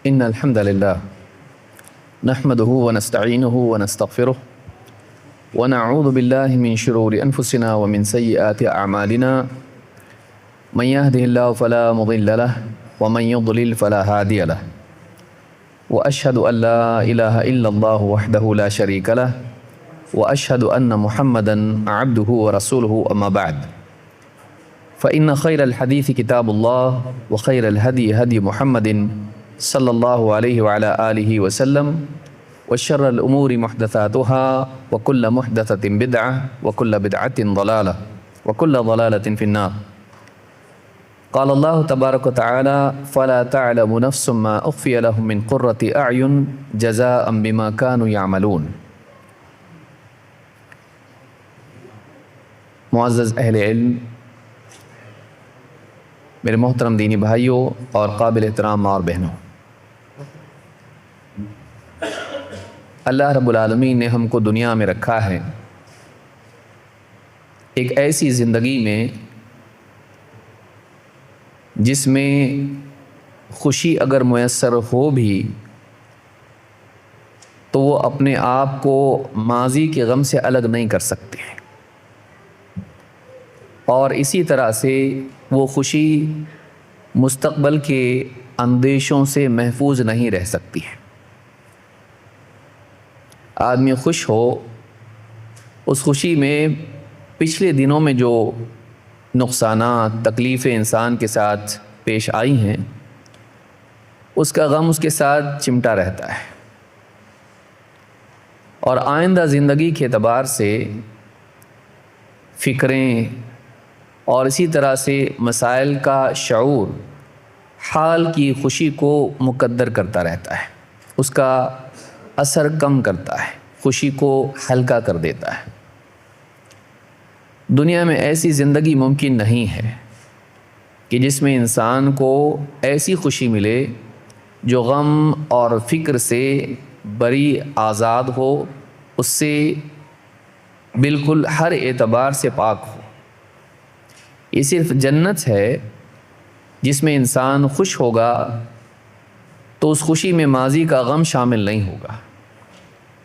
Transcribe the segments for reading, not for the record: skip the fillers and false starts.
إن الحمد لله نحمده ونستعينه ونستغفره ونعوذ بالله من شرور أنفسنا ومن سيئات أعمالنا من يهده الله فلا مضل له ومن يضلل فلا هادي له وأشهد أن لا إله إلا الله وحده لا شريك له وأشهد أن محمدًا عبده ورسوله أما بعد فإن خير الحديث كتاب الله وخير الهدي هدي محمد صلى الله عليه وعلى آله وسلم وشر الأمور محدثاتها وكل محدثة بدعة وكل بدعة ضلالة وكل ضلالة في النار. قال الله تبارك وتعالى فلا تعلم نفس ما أخفي لهم من قرة أعين جزاء بما كانوا يعملون. معزز اہل علم، میرے محترم دینی بھائیوں اور قابل احترام ماں اور بہنوں، اللہ رب العالمین نے ہم کو دنیا میں رکھا ہے ایک ایسی زندگی میں جس میں خوشی اگر میسر ہو بھی تو وہ اپنے آپ کو ماضی کے غم سے الگ نہیں کر سکتے ہیں، اور اسی طرح سے وہ خوشی مستقبل کے اندیشوں سے محفوظ نہیں رہ سکتی ہے۔ آدمی خوش ہو، اس خوشی میں پچھلے دنوں میں جو نقصانات تکلیفیں انسان کے ساتھ پیش آئی ہیں اس کا غم اس کے ساتھ چمٹا رہتا ہے، اور آئندہ زندگی کے اعتبار سے فکریں اور اسی طرح سے مسائل کا شعور حال کی خوشی کو مقدر کرتا رہتا ہے، اس کا اثر کم کرتا ہے، خوشی کو ہلکا کر دیتا ہے۔ دنیا میں ایسی زندگی ممکن نہیں ہے کہ جس میں انسان کو ایسی خوشی ملے جو غم اور فکر سے بری آزاد ہو، اس سے بالکل ہر اعتبار سے پاک ہو۔ یہ صرف جنت ہے جس میں انسان خوش ہوگا تو اس خوشی میں ماضی کا غم شامل نہیں ہوگا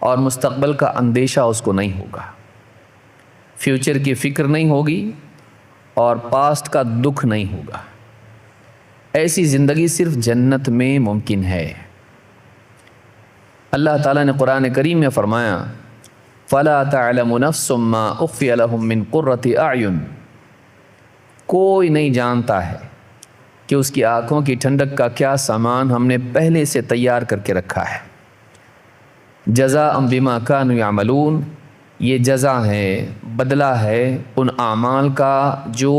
اور مستقبل کا اندیشہ اس کو نہیں ہوگا، فیوچر کی فکر نہیں ہوگی اور پاسٹ کا دکھ نہیں ہوگا۔ ایسی زندگی صرف جنت میں ممکن ہے۔ اللہ تعالیٰ نے قرآن کریم میں فرمایا فَلَا تَعْلَمُ نَفْسٌ مَّا أُخْفِيَ لَهُم مِّن قُرَّةِ أَعْيُنٍ، کوئی نہیں جانتا ہے کہ اس کی آنکھوں کی ٹھنڈک کا کیا سامان ہم نے پہلے سے تیار کر کے رکھا ہے۔ جزاء بما كانوا يعملون، یہ جزا ہے، بدلہ ہے ان اعمال کا جو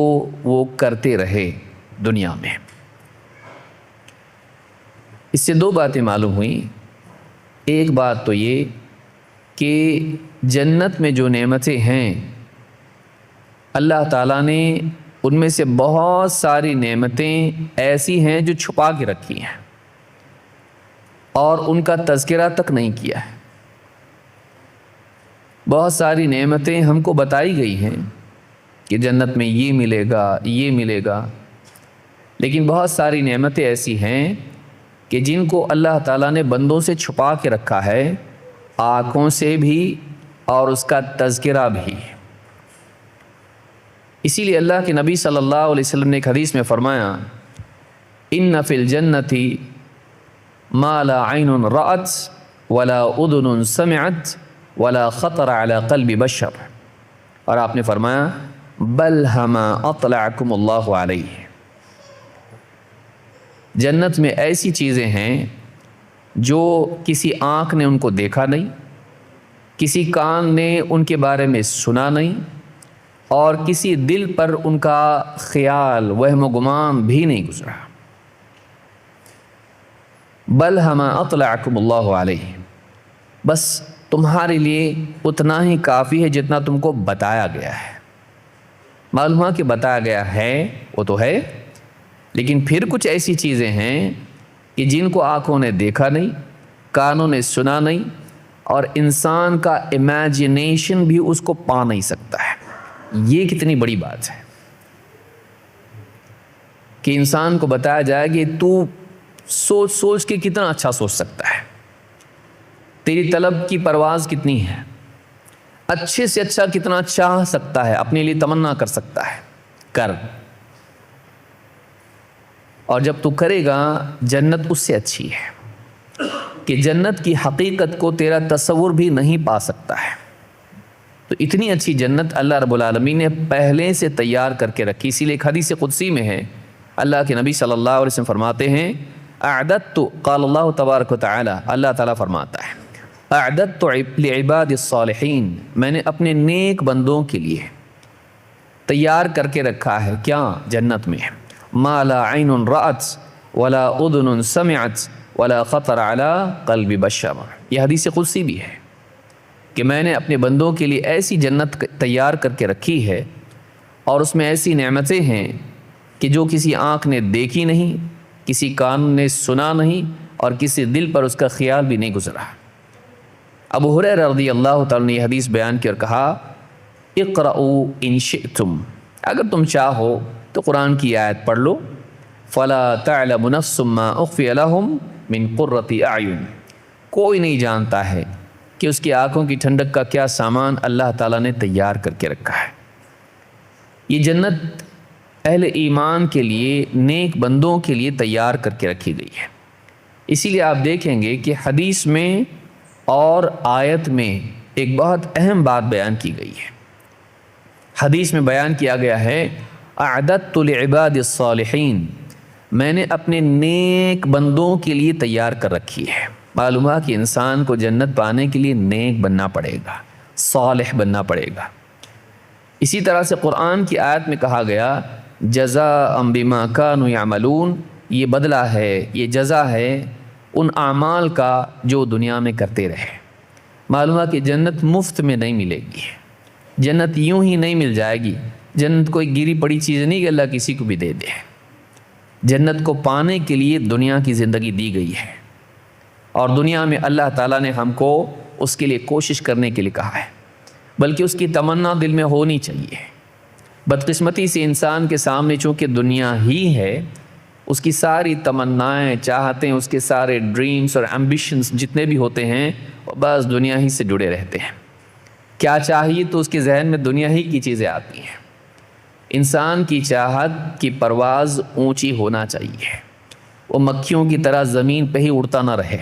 وہ کرتے رہے دنیا میں۔ اس سے دو باتیں معلوم ہوئیں۔ ایک بات تو یہ کہ جنت میں جو نعمتیں ہیں اللہ تعالیٰ نے ان میں سے بہت ساری نعمتیں ایسی ہیں جو چھپا کے رکھی ہیں اور ان کا تذکرہ تک نہیں کیا ہے۔ بہت ساری نعمتیں ہم کو بتائی گئی ہیں کہ جنت میں یہ ملے گا، یہ ملے گا، لیکن بہت ساری نعمتیں ایسی ہیں کہ جن کو اللہ تعالیٰ نے بندوں سے چھپا کے رکھا ہے، آنکھوں سے بھی اور اس کا تذکرہ بھی۔ اسی لیے اللہ کے نبی صلی اللہ علیہ وسلم نے ایک حدیث میں فرمایا ان فی الجنت ما لا عین رأت ولا اذن سمعت ولا خطر علی قلب بشر، اور آپ نے فرمایا بل ہما اطلعکم اللہ علیہ، جنت میں ایسی چیزیں ہیں جو کسی آنکھ نے ان کو دیکھا نہیں، کسی کان نے ان کے بارے میں سنا نہیں، اور کسی دل پر ان کا خیال وہم و گمان بھی نہیں گزرا۔ بل ہما اطلعکم اللہ علیہ، بس تمہارے لیے اتنا ہی کافی ہے جتنا تم کو بتایا گیا ہے۔ معلوم ہوا کہ بتایا گیا ہے وہ تو ہے، لیکن پھر کچھ ایسی چیزیں ہیں کہ جن کو آنکھوں نے دیکھا نہیں، کانوں نے سنا نہیں، اور انسان کا امیجنیشن بھی اس کو پا نہیں سکتا ہے۔ یہ کتنی بڑی بات ہے کہ انسان کو بتایا جائے کہ تو سوچ سوچ کے کتنا اچھا سوچ سکتا ہے، تیری طلب کی پرواز کتنی ہے، اچھے سے اچھا کتنا چاہ سکتا ہے، اپنے لیے تمنا کر سکتا ہے، کر. اور جب تو کرے گا جنت اس سے اچھی ہے کہ جنت کی حقیقت کو تیرا تصور بھی نہیں پا سکتا ہے. تو اتنی اچھی جنت اللہ رب العالمین نے پہلے سے تیار کر کے رکھی. اسی لیے ایک حدیث قدسی میں ہے، اللہ کے نبی صلی اللہ علیہ وسلم فرماتے ہیں اعددت، قال اللہ تبارک و تعالی، اللہ تعالیٰ فرماتا ہے اعددت لعباد الصالحین، میں نے اپنے نیک بندوں کے لیے تیار کر کے رکھا ہے کیا؟ جنت میں ما لا عین رأت ولا اذن سمعت ولا خطر علی قلب بشر. یہ حدیث قدسی بھی ہے کہ میں نے اپنے بندوں کے لیے ایسی جنت تیار کر کے رکھی ہے اور اس میں ایسی نعمتیں ہیں کہ جو کسی آنکھ نے دیکھی نہیں، کسی کان نے سنا نہیں، اور کسی دل پر اس کا خیال بھی نہیں گزرا. ابو ہریرہ رضی اللہ تعالیٰ نے یہ حدیث بیان کی اور کہا اقرؤوا ان شئتم، اگر تم چاہو تو قرآن کی آیت پڑھ لو. فلا تعلم نفس ما اخفی لهم من قرۃ اعین، کوئی نہیں جانتا ہے کہ اس کی آنکھوں کی ٹھنڈک کا کیا سامان اللہ تعالیٰ نے تیار کر کے رکھا ہے. یہ جنت اہل ایمان کے لیے، نیک بندوں کے لیے تیار کر کے رکھی گئی ہے. اسی لیے آپ دیکھیں گے کہ حدیث میں اور آیت میں ایک بہت اہم بات بیان کی گئی ہے. حدیث میں بیان کیا گیا ہے اعددت لعباد الصالحین، میں نے اپنے نیک بندوں کے لیے تیار کر رکھی ہے. معلوم ہے کہ انسان کو جنت پانے کے لیے نیک بننا پڑے گا، صالح بننا پڑے گا. اسی طرح سے قرآن کی آیت میں کہا گیا جزاء بما کانوا یعملون، یہ بدلہ ہے، یہ جزا ہے ان اعمال کا جو دنیا میں کرتے رہے. معلوم ہے کہ جنت مفت میں نہیں ملے گی، جنت یوں ہی نہیں مل جائے گی. جنت کوئی گری پڑی چیز نہیں کہ اللہ کسی کو بھی دے دے. جنت کو پانے کے لیے دنیا کی زندگی دی گئی ہے، اور دنیا میں اللہ تعالیٰ نے ہم کو اس کے لیے کوشش کرنے کے لیے کہا ہے، بلکہ اس کی تمنا دل میں ہونی چاہیے. بدقسمتی سے انسان کے سامنے چونکہ دنیا ہی ہے، اس کی ساری تمنائیں، چاہتیں، اس کے سارے ڈریمز اور ایمبیشنز جتنے بھی ہوتے ہیں وہ بس دنیا ہی سے جڑے رہتے ہیں. کیا چاہیے تو اس کے ذہن میں دنیا ہی کی چیزیں آتی ہیں. انسان کی چاہت کی پرواز اونچی ہونا چاہیے، وہ مکھیوں کی طرح زمین پہ ہی اڑتا نہ رہے،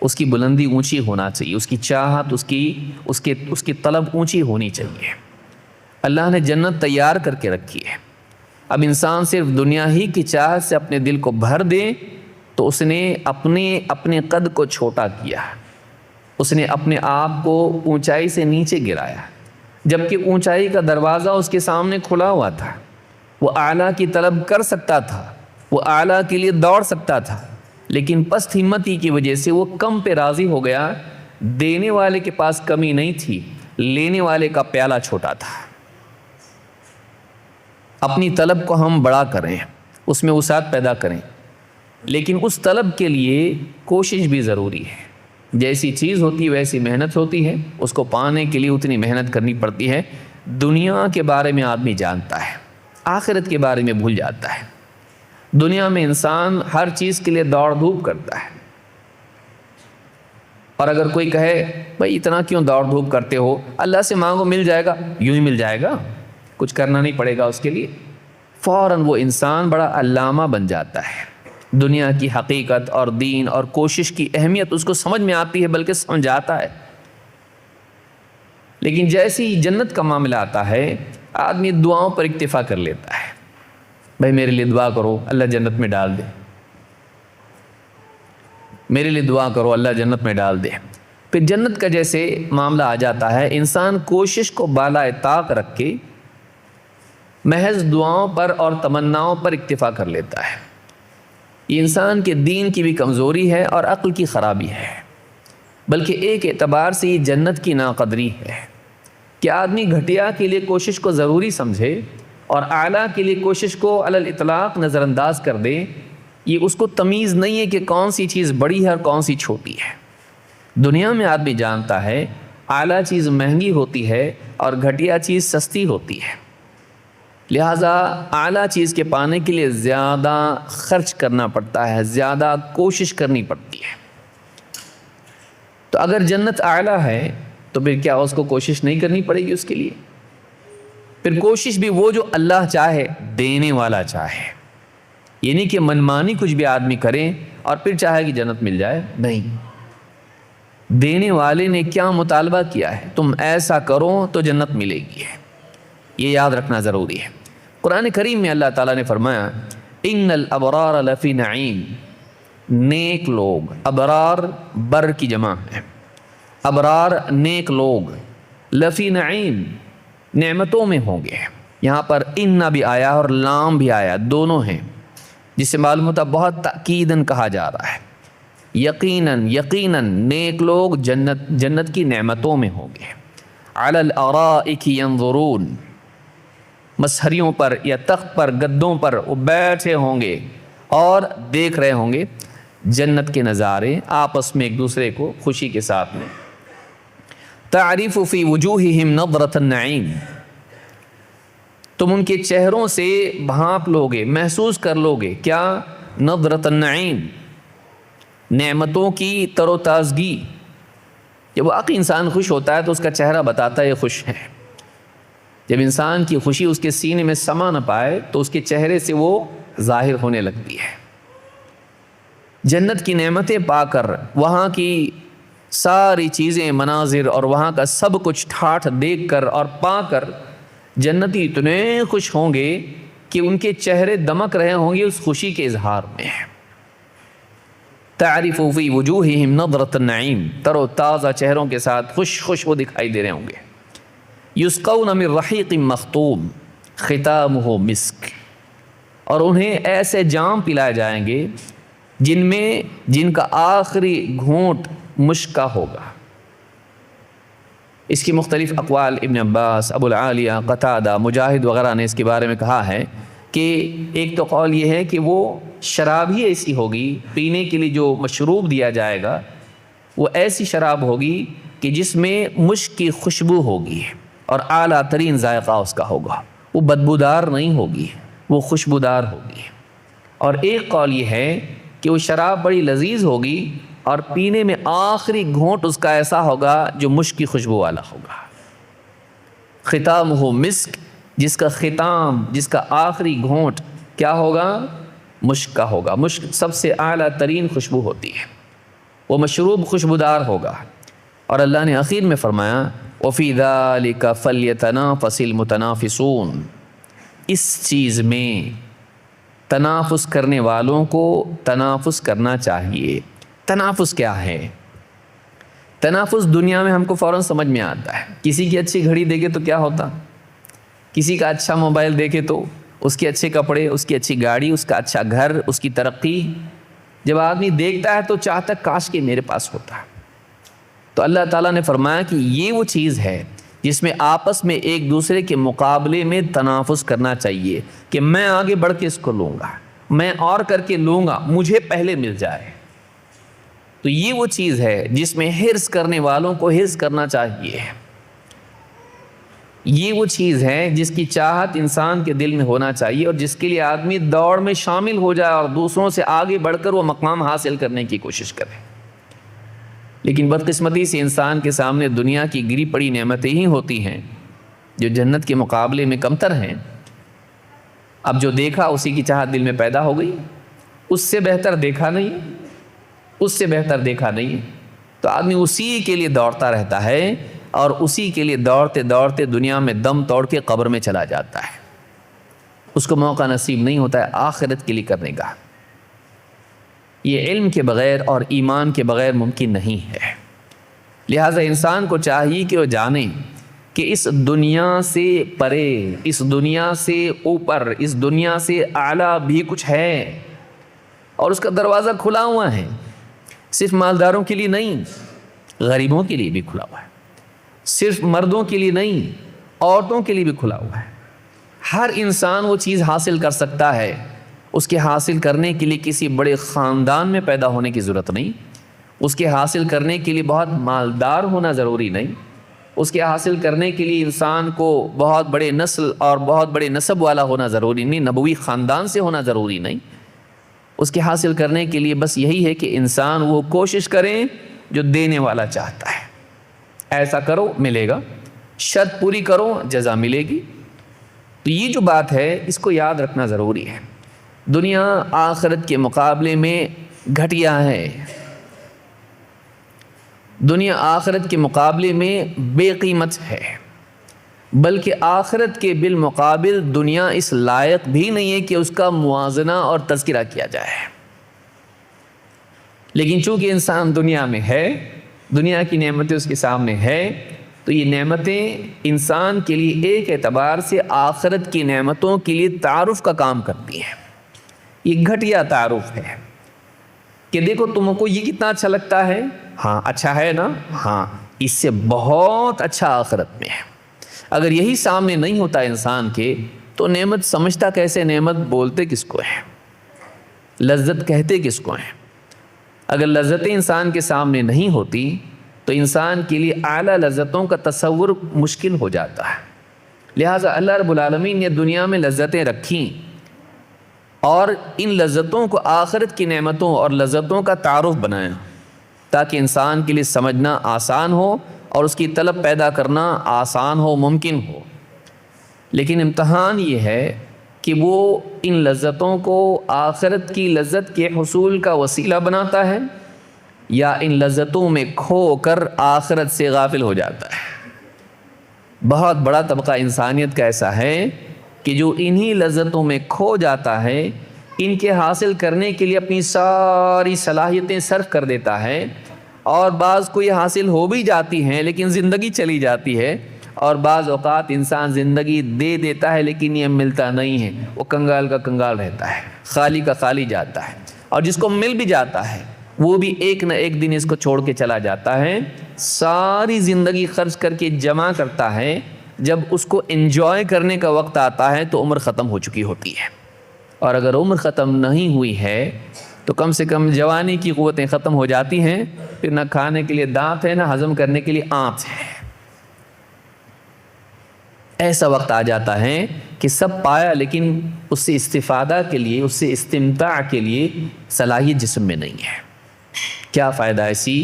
اس کی بلندی اونچی ہونا چاہیے، اس کی چاہت، اس کی طلب اونچی ہونی چاہیے. اللہ نے جنت تیار کر کے رکھی ہے. اب انسان صرف دنیا ہی کی چاہت سے اپنے دل کو بھر دے تو اس نے اپنے قد کو چھوٹا کیا، اس نے اپنے آپ کو اونچائی سے نیچے گرایا، جبکہ اونچائی کا دروازہ اس کے سامنے کھلا ہوا تھا. وہ اعلیٰ کی طلب کر سکتا تھا، وہ اعلیٰ کے لیے دوڑ سکتا تھا، لیکن پست ہمتی کی وجہ سے وہ کم پہ راضی ہو گیا. دینے والے کے پاس کمی نہیں تھی، لینے والے کا پیالہ چھوٹا تھا. اپنی طلب کو ہم بڑا کریں، اس میں وسعت پیدا کریں، لیکن اس طلب کے لیے کوشش بھی ضروری ہے. جیسی چیز ہوتی ہے ویسی محنت ہوتی ہے، اس کو پانے کے لیے اتنی محنت کرنی پڑتی ہے. دنیا کے بارے میں آدمی جانتا ہے، آخرت کے بارے میں بھول جاتا ہے. دنیا میں انسان ہر چیز کے لیے دوڑ دھوپ کرتا ہے، اور اگر کوئی کہے بھائی اتنا کیوں دوڑ دھوپ کرتے ہو، اللہ سے مانگو مل جائے گا، یوں ہی مل جائے گا، کچھ کرنا نہیں پڑے گا اس کے لیے، فوراً وہ انسان بڑا علامہ بن جاتا ہے. دنیا کی حقیقت اور دین اور کوشش کی اہمیت اس کو سمجھ میں آتی ہے، بلکہ سمجھاتا ہے. لیکن جیسے ہی جنت کا معاملہ آتا ہے آدمی دعاؤں پر اکتفا کر لیتا ہے، بھائی میرے لیے دعا کرو اللہ جنت میں ڈال دے، میرے لیے دعا کرو اللہ جنت میں ڈال دے. پھر جنت کا جیسے معاملہ آ جاتا ہے انسان کوشش کو بالائے طاق رکھ کے محض دعاؤں پر اور تمناؤں پر اکتفا کر لیتا ہے. یہ انسان کے دین کی بھی کمزوری ہے اور عقل کی خرابی ہے، بلکہ ایک اعتبار سے یہ جنت کی ناقدری ہے کہ آدمی گھٹیا کے لیے کوشش کو ضروری سمجھے اور اعلیٰ کے لیے کوشش کو علی الاطلاق نظر انداز کر دے. یہ اس کو تمیز نہیں ہے کہ کون سی چیز بڑی ہے اور کون سی چھوٹی ہے. دنیا میں آدمی جانتا ہے اعلیٰ چیز مہنگی ہوتی ہے اور گھٹیا چیز سستی ہوتی ہے. لہٰذا اعلیٰ چیز کے پانے کے لیے زیادہ خرچ کرنا پڑتا ہے، زیادہ کوشش کرنی پڑتی ہے۔ تو اگر جنت اعلیٰ ہے تو پھر کیا اس کو کوشش نہیں کرنی پڑے گی اس کے لیے؟ پھر کوشش بھی وہ جو اللہ چاہے، دینے والا چاہے، یعنی کہ منمانی کچھ بھی آدمی کرے اور پھر چاہے کہ جنت مل جائے، نہیں۔ دینے والے نے کیا مطالبہ کیا ہے؟ تم ایسا کرو تو جنت ملے گی، یہ یاد رکھنا ضروری ہے۔ قرآن کریم میں اللہ تعالیٰ نے فرمایا ان الابرار لفی نعیم، نیک لوگ، ابرار بر کی جمع ہے، ابرار نیک لوگ، لفی نعیم نعمتوں میں ہوں گے۔ یہاں پر ان بھی آیا اور لام بھی آیا، دونوں ہیں، جس سے معلوم ہوتا بہت تاکیداً کہا جا رہا ہے، یقیناً یقیناً نیک لوگ جنت کی نعمتوں میں ہوں گے۔ علی الارائک ینظرون، مسہریوں پر یا تخت پر، گدوں پر وہ بیٹھے ہوں گے اور دیکھ رہے ہوں گے جنت کے نظارے، آپس میں ایک دوسرے کو خوشی کے ساتھ میں۔ تعرف فی وجوہہم نظرۃ النعیم، تم ان کے چہروں سے بھانپ لوگے، محسوس کر لوگے کیا؟ نظرۃ النعیم، نعمتوں کی تر و تازگی۔ جب واقعی انسان خوش ہوتا ہے تو اس کا چہرہ بتاتا ہے یہ خوش ہے۔ جب انسان کی خوشی اس کے سینے میں سما نہ پائے تو اس کے چہرے سے وہ ظاہر ہونے لگتی ہے۔ جنت کی نعمتیں پا کر، وہاں کی ساری چیزیں، مناظر اور وہاں کا سب کچھ ٹھاٹھ دیکھ کر اور پا کر جنتی اتنے خوش ہوں گے کہ ان کے چہرے دمک رہے ہوں گے اس خوشی کے اظہار میں۔ تعرف فی وجوہہم نظرۃ النعیم، تر و تازہ چہروں کے ساتھ خوش خوش وہ دکھائی دے رہے ہوں گے۔ یسقون من رحیق مختوم ختامہ مسک، اور انہیں ایسے جام پلائے جائیں گے جن کا آخری گھونٹ مشک کا ہوگا۔ اس کی مختلف اقوال ابن عباس، ابو العالیہ، قتادہ، مجاہد وغیرہ نے اس کے بارے میں کہا ہے کہ ایک تو قول یہ ہے کہ وہ شراب ہی ایسی ہوگی، پینے کے لیے جو مشروب دیا جائے گا وہ ایسی شراب ہوگی کہ جس میں مشک کی خوشبو ہوگی اور اعلیٰ ترین ذائقہ اس کا ہوگا، وہ بدبودار نہیں ہوگی، وہ خوشبودار ہوگی۔ اور ایک قول یہ ہے کہ وہ شراب بڑی لذیذ ہوگی اور پینے میں آخری گھونٹ اس کا ایسا ہوگا جو مشک کی خوشبو والا ہوگا۔ ختامہ مسک، جس کا ختام، جس کا آخری گھونٹ کیا ہوگا؟ مشک کا ہوگا۔ مشک سب سے اعلیٰ ترین خوشبو ہوتی ہے، وہ مشروب خوشبودار ہوگا۔ اور اللہ نے آخر میں فرمایا وَفِي ذَلِكَ فَلْيَتَنَافَسِ الْمُتَنَافِسُونَ، اس چیز میں تنافس کرنے والوں کو تنافس کرنا چاہیے۔ تنافس کیا ہے؟ تنافس دنیا میں ہم کو فوراً سمجھ میں آتا ہے، کسی کی اچھی گھڑی دیکھے تو کیا ہوتا، کسی کا اچھا موبائل دیکھے تو اس کے اچھے کپڑے، اس کی اچھی گاڑی، اس کا اچھا گھر، اس کی ترقی، جب آدمی دیکھتا ہے تو چاہتا ہے کاش کہ میرے پاس ہوتا۔ تو اللہ تعالیٰ نے فرمایا کہ یہ وہ چیز ہے جس میں آپس میں ایک دوسرے کے مقابلے میں تنافس کرنا چاہیے کہ میں آگے بڑھ کے اس کو لوں گا، میں اور کر کے لوں گا، مجھے پہلے مل جائے۔ تو یہ وہ چیز ہے جس میں حرص کرنے والوں کو حرص کرنا چاہیے۔ یہ وہ چیز ہے جس کی چاہت انسان کے دل میں ہونا چاہیے اور جس کے لیے آدمی دوڑ میں شامل ہو جائے اور دوسروں سے آگے بڑھ کر وہ مقام حاصل کرنے کی کوشش کرے۔ لیکن بدقسمتی سے انسان کے سامنے دنیا کی گری پڑی نعمتیں ہی ہوتی ہیں جو جنت کے مقابلے میں کمتر ہیں۔ اب جو دیکھا اسی کی چاہت دل میں پیدا ہو گئی، اس سے بہتر دیکھا نہیں، اس سے بہتر دیکھا نہیں، تو آدمی اسی کے لیے دوڑتا رہتا ہے اور اسی کے لیے دوڑتے دوڑتے دنیا میں دم توڑ کے قبر میں چلا جاتا ہے۔ اس کو موقع نصیب نہیں ہوتا ہے آخرت کے لیے کرنے کا۔ یہ علم کے بغیر اور ایمان کے بغیر ممکن نہیں ہے۔ لہٰذا انسان کو چاہیے کہ وہ جانے کہ اس دنیا سے پرے، اس دنیا سے اوپر، اس دنیا سے اعلیٰ بھی کچھ ہے اور اس کا دروازہ کھلا ہوا ہے، صرف مالداروں کے لیے نہیں، غریبوں کے لیے بھی کھلا ہوا ہے، صرف مردوں کے لیے نہیں، عورتوں کے لیے بھی کھلا ہوا ہے۔ ہر انسان وہ چیز حاصل کر سکتا ہے۔ اس کے حاصل کرنے کے لیے کسی بڑے خاندان میں پیدا ہونے کی ضرورت نہیں، اس کے حاصل کرنے کے لیے بہت مالدار ہونا ضروری نہیں، اس کے حاصل کرنے کے لیے انسان کو بہت بڑے نسل اور بہت بڑے نسب والا ہونا ضروری نہیں، نبوی خاندان سے ہونا ضروری نہیں۔ اس کے حاصل کرنے کے لیے بس یہی ہے کہ انسان وہ کوشش کرے جو دینے والا چاہتا ہے۔ ایسا کرو ملے گا، شرط پوری کرو جزا ملے گی۔ تو یہ جو بات ہے اس کو یاد رکھنا ضروری ہے۔ دنیا آخرت کے مقابلے میں گھٹیا ہے، دنیا آخرت کے مقابلے میں بے قیمت ہے، بلکہ آخرت کے بالمقابل دنیا اس لائق بھی نہیں ہے کہ اس کا موازنہ اور تذکرہ کیا جائے۔ لیکن چونکہ انسان دنیا میں ہے، دنیا کی نعمتیں اس کے سامنے ہے، تو یہ نعمتیں انسان کے لیے ایک اعتبار سے آخرت کی نعمتوں کے لیے تعارف کا کام کرتی ہیں۔ یہ گھٹیا تعارف ہے کہ دیکھو تم کو یہ کتنا اچھا لگتا ہے، ہاں اچھا ہے نا، ہاں اس سے بہت اچھا آخرت میں ہے۔ اگر یہی سامنے نہیں ہوتا انسان کے تو نعمت سمجھتا کیسے، نعمت بولتے کس کو ہے، لذت کہتے کس کو ہیں؟ اگر لذتیں انسان کے سامنے نہیں ہوتی تو انسان کے لیے اعلیٰ لذتوں کا تصور مشکل ہو جاتا ہے۔ لہٰذا اللہ رب العالمین نے دنیا میں لذتیں رکھیں اور ان لذتوں کو آخرت کی نعمتوں اور لذتوں کا تعارف بنایا تاکہ انسان کے لیے سمجھنا آسان ہو اور اس کی طلب پیدا کرنا آسان ہو، ممکن ہو۔ لیکن امتحان یہ ہے کہ وہ ان لذتوں کو آخرت کی لذت کے حصول کا وسیلہ بناتا ہے یا ان لذتوں میں کھو کر آخرت سے غافل ہو جاتا ہے۔ بہت بڑا طبقہ انسانیت کا ایسا ہے کہ جو انہی لذتوں میں کھو جاتا ہے، ان کے حاصل کرنے کے لیے اپنی ساری صلاحیتیں صرف کر دیتا ہے، اور بعض کو یہ حاصل ہو بھی جاتی ہیں لیکن زندگی چلی جاتی ہے، اور بعض اوقات انسان زندگی دے دیتا ہے لیکن یہ ملتا نہیں ہے، وہ کنگال کا کنگال رہتا ہے، خالی کا خالی جاتا ہے، اور جس کو مل بھی جاتا ہے وہ بھی ایک نہ ایک دن اس کو چھوڑ کے چلا جاتا ہے۔ ساری زندگی خرچ کر کے جمع کرتا ہے، جب اس کو انجوائے کرنے کا وقت آتا ہے تو عمر ختم ہو چکی ہوتی ہے، اور اگر عمر ختم نہیں ہوئی ہے تو کم سے کم جوانی کی قوتیں ختم ہو جاتی ہیں، پھر نہ کھانے کے لیے دانت ہے نہ ہضم کرنے کے لیے آنت ہے۔ ایسا وقت آ جاتا ہے کہ سب پایا لیکن اس سے استفادہ کے لیے، اس سے استمتاع کے لیے صلاحیت جسم میں نہیں ہے۔ کیا فائدہ ایسی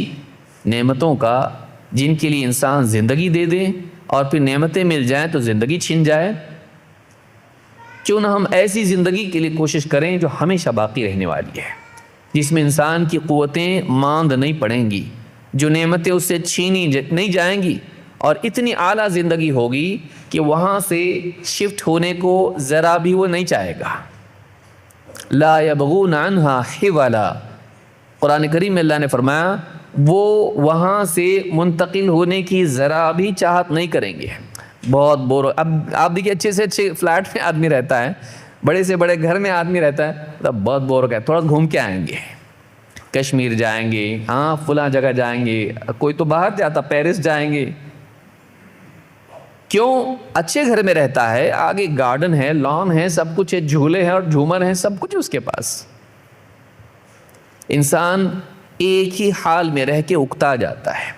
نعمتوں کا جن کے لیے انسان زندگی دے دے اور پھر نعمتیں مل جائیں تو زندگی چھن جائے؟ کیوں نہ ہم ایسی زندگی کے لیے کوشش کریں جو ہمیشہ باقی رہنے والی ہے، جس میں انسان کی قوتیں ماند نہیں پڑیں گی، جو نعمتیں اس سے چھینی نہیں جائیں گی، اور اتنی اعلیٰ زندگی ہوگی کہ وہاں سے شفٹ ہونے کو ذرا بھی وہ نہیں چاہے گا۔ لا یبغون عنہا حولا، قرآن کریم میں اللہ نے فرمایا وہ وہاں سے منتقل ہونے کی ذرا بھی چاہت نہیں کریں گے۔ بہت بور، اب آپ دیکھیے اچھے سے اچھے فلیٹ میں آدمی رہتا ہے، بڑے سے بڑے گھر میں آدمی رہتا ہے، تب بہت بور ہو گیا، تھوڑا گھوم کے آئیں گے، کشمیر جائیں گے، ہاں فلاں جگہ جائیں گے، کوئی تو باہر جاتا پیرس جائیں گے۔ کیوں؟ اچھے گھر میں رہتا ہے، آگے گارڈن ہے، لان ہے، سب کچھ ہے، جھولے ہیں اور جھومر ہیں، سب کچھ اس کے پاس۔ انسان ایک ہی حال میں رہ کے اکتا جاتا ہے۔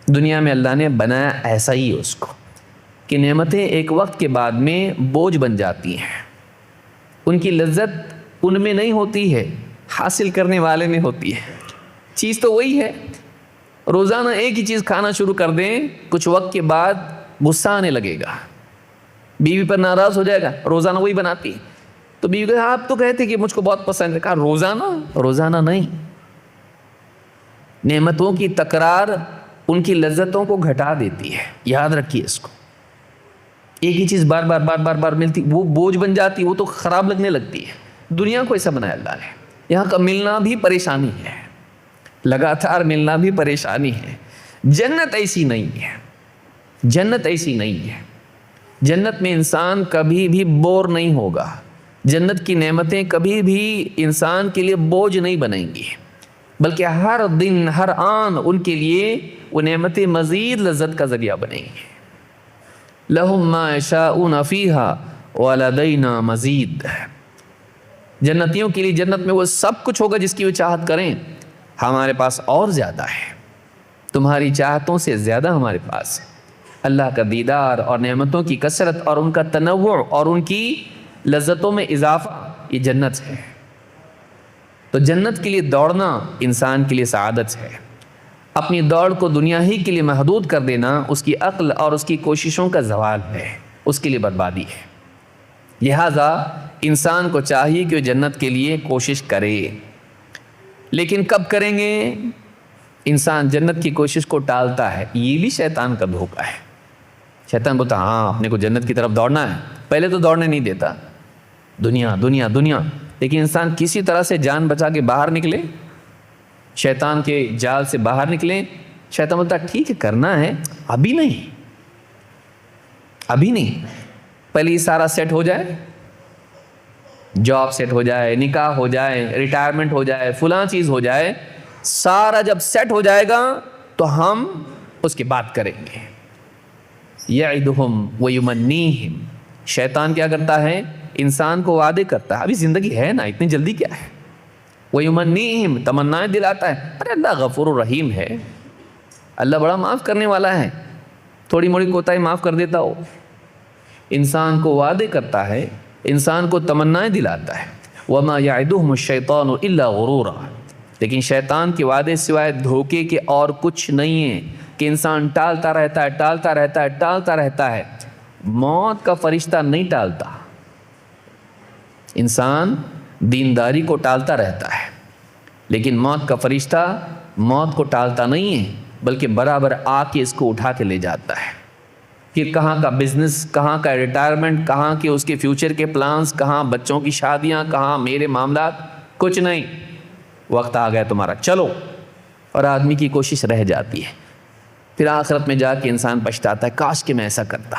دنیا میں اللہ نے بنایا ایسا ہی اس کو کہ نعمتیں ایک وقت کے بعد میں بوجھ بن جاتی ہیں، ان کی لذت ان میں نہیں ہوتی ہے، حاصل کرنے والے میں ہوتی ہے۔ چیز تو وہی ہے، روزانہ ایک ہی چیز کھانا شروع کر دیں، کچھ وقت کے بعد غصہ آنے لگے گا، بیوی پر ناراض ہو جائے گا، روزانہ وہی بناتی، تو بیوی کہا آپ تو کہتے کہ مجھ کو بہت پسند ہے، کہا روزانہ نہیں۔ نعمتوں کی تکرار ان کی لذتوں کو گھٹا دیتی ہے، یاد رکھیے اس کو۔ ایک ہی چیز بار بار ملتی، وہ بوجھ بن جاتی، وہ تو خراب لگنے لگتی ہے۔ دنیا کو ایسا بنایا اللہ نے، یہاں کا ملنا بھی پریشانی ہے، لگاتار ملنا بھی پریشانی ہے۔ جنت ایسی نہیں ہے، جنت ایسی نہیں ہے۔ جنت میں انسان کبھی بھی بور نہیں ہوگا، جنت کی نعمتیں کبھی بھی انسان کے لیے بوجھ نہیں بنیں گی، بلکہ ہر دن ہر آن ان کے لیے وہ نعمتیں مزید لذت کا ذریعہ بنیں گی۔ لَهُمْ مَا يَشَاءُونَ فِيهَا وَلَدَيْنَا مَزِيدٌ، جنتیوں کے لیے جنت میں وہ سب کچھ ہوگا جس کی وہ چاہت کریں، ہمارے پاس اور زیادہ ہے، تمہاری چاہتوں سے زیادہ ہمارے پاس ہے۔ اللہ کا دیدار اور نعمتوں کی کثرت اور ان کا تنوع اور ان کی لذتوں میں اضافہ، یہ جنت ہے۔ تو جنت کے لیے دوڑنا انسان کے لیے سعادت ہے۔ اپنی دوڑ کو دنیا ہی کے لیے محدود کر دینا اس کی عقل اور اس کی کوششوں کا زوال ہے، اس کے لیے بربادی ہے۔ لہٰذا انسان کو چاہیے کہ وہ جنت کے لیے کوشش کرے، لیکن کب کریں گے؟ انسان جنت کی کوشش کو ٹالتا ہے، یہ بھی شیطان کا دھوکہ ہے۔ شیطان بولتا ہاں اپنے کو جنت کی طرف دوڑنا ہے، پہلے تو دوڑنے نہیں دیتا، دنیا دنیا دنیا، لیکن انسان کسی طرح سے جان بچا کے باہر نکلے، شیطان کے جال سے باہر نکلیں۔ شیطان بولتا ٹھیک ہے کرنا ہے، ابھی نہیں، ابھی نہیں، پہلے یہ سارا سیٹ ہو جائے، جاب سیٹ ہو جائے، نکاح ہو جائے، ریٹائرمنٹ ہو جائے، فلاں چیز ہو جائے، سارا جب سیٹ ہو جائے گا تو ہم اس کی بات کریں گے۔ یعدہم ویمنیہم، شیطان کیا کرتا ہے؟ انسان کو وعدے کرتا ہے، ابھی زندگی ہے نا، اتنی جلدی کیا ہے؟ ویمنیہم، تمنائیں دلاتا ہے۔ ارے اللہ غفور الرحیم ہے، اللہ بڑا معاف کرنے والا ہے، تھوڑی موڑی کوتاہی معاف کر دیتا ہو۔ انسان کو وعدے کرتا ہے، انسان کو تمنائیں دلاتا ہے۔ وما یعدہم الشیطان الا غرورا، لیکن شیطان کے وعدے سوائے دھوکے کے اور کچھ نہیں ہے کہ انسان ٹالتا رہتا ہے، ٹالتا رہتا ہے، ٹالتا رہتا ہے۔ موت کا فرشتہ نہیں ٹالتا، انسان دینداری کو ٹالتا رہتا ہے، لیکن موت کا فرشتہ موت کو ٹالتا نہیں ہے، بلکہ برابر آ کے اس کو اٹھا کے لے جاتا ہے۔ کہ کہاں کا بزنس، کہاں کا ریٹائرمنٹ، کہاں کے اس کے فیوچر کے پلانز، کہاں بچوں کی شادیاں، کہاں میرے معاملات، کچھ نہیں، وقت آ گیا تمہارا، چلو۔ اور آدمی کی کوشش رہ جاتی ہے، پھر آخرت میں جا کے انسان پچھتاتا ہے، کاش کہ میں ایسا کرتا،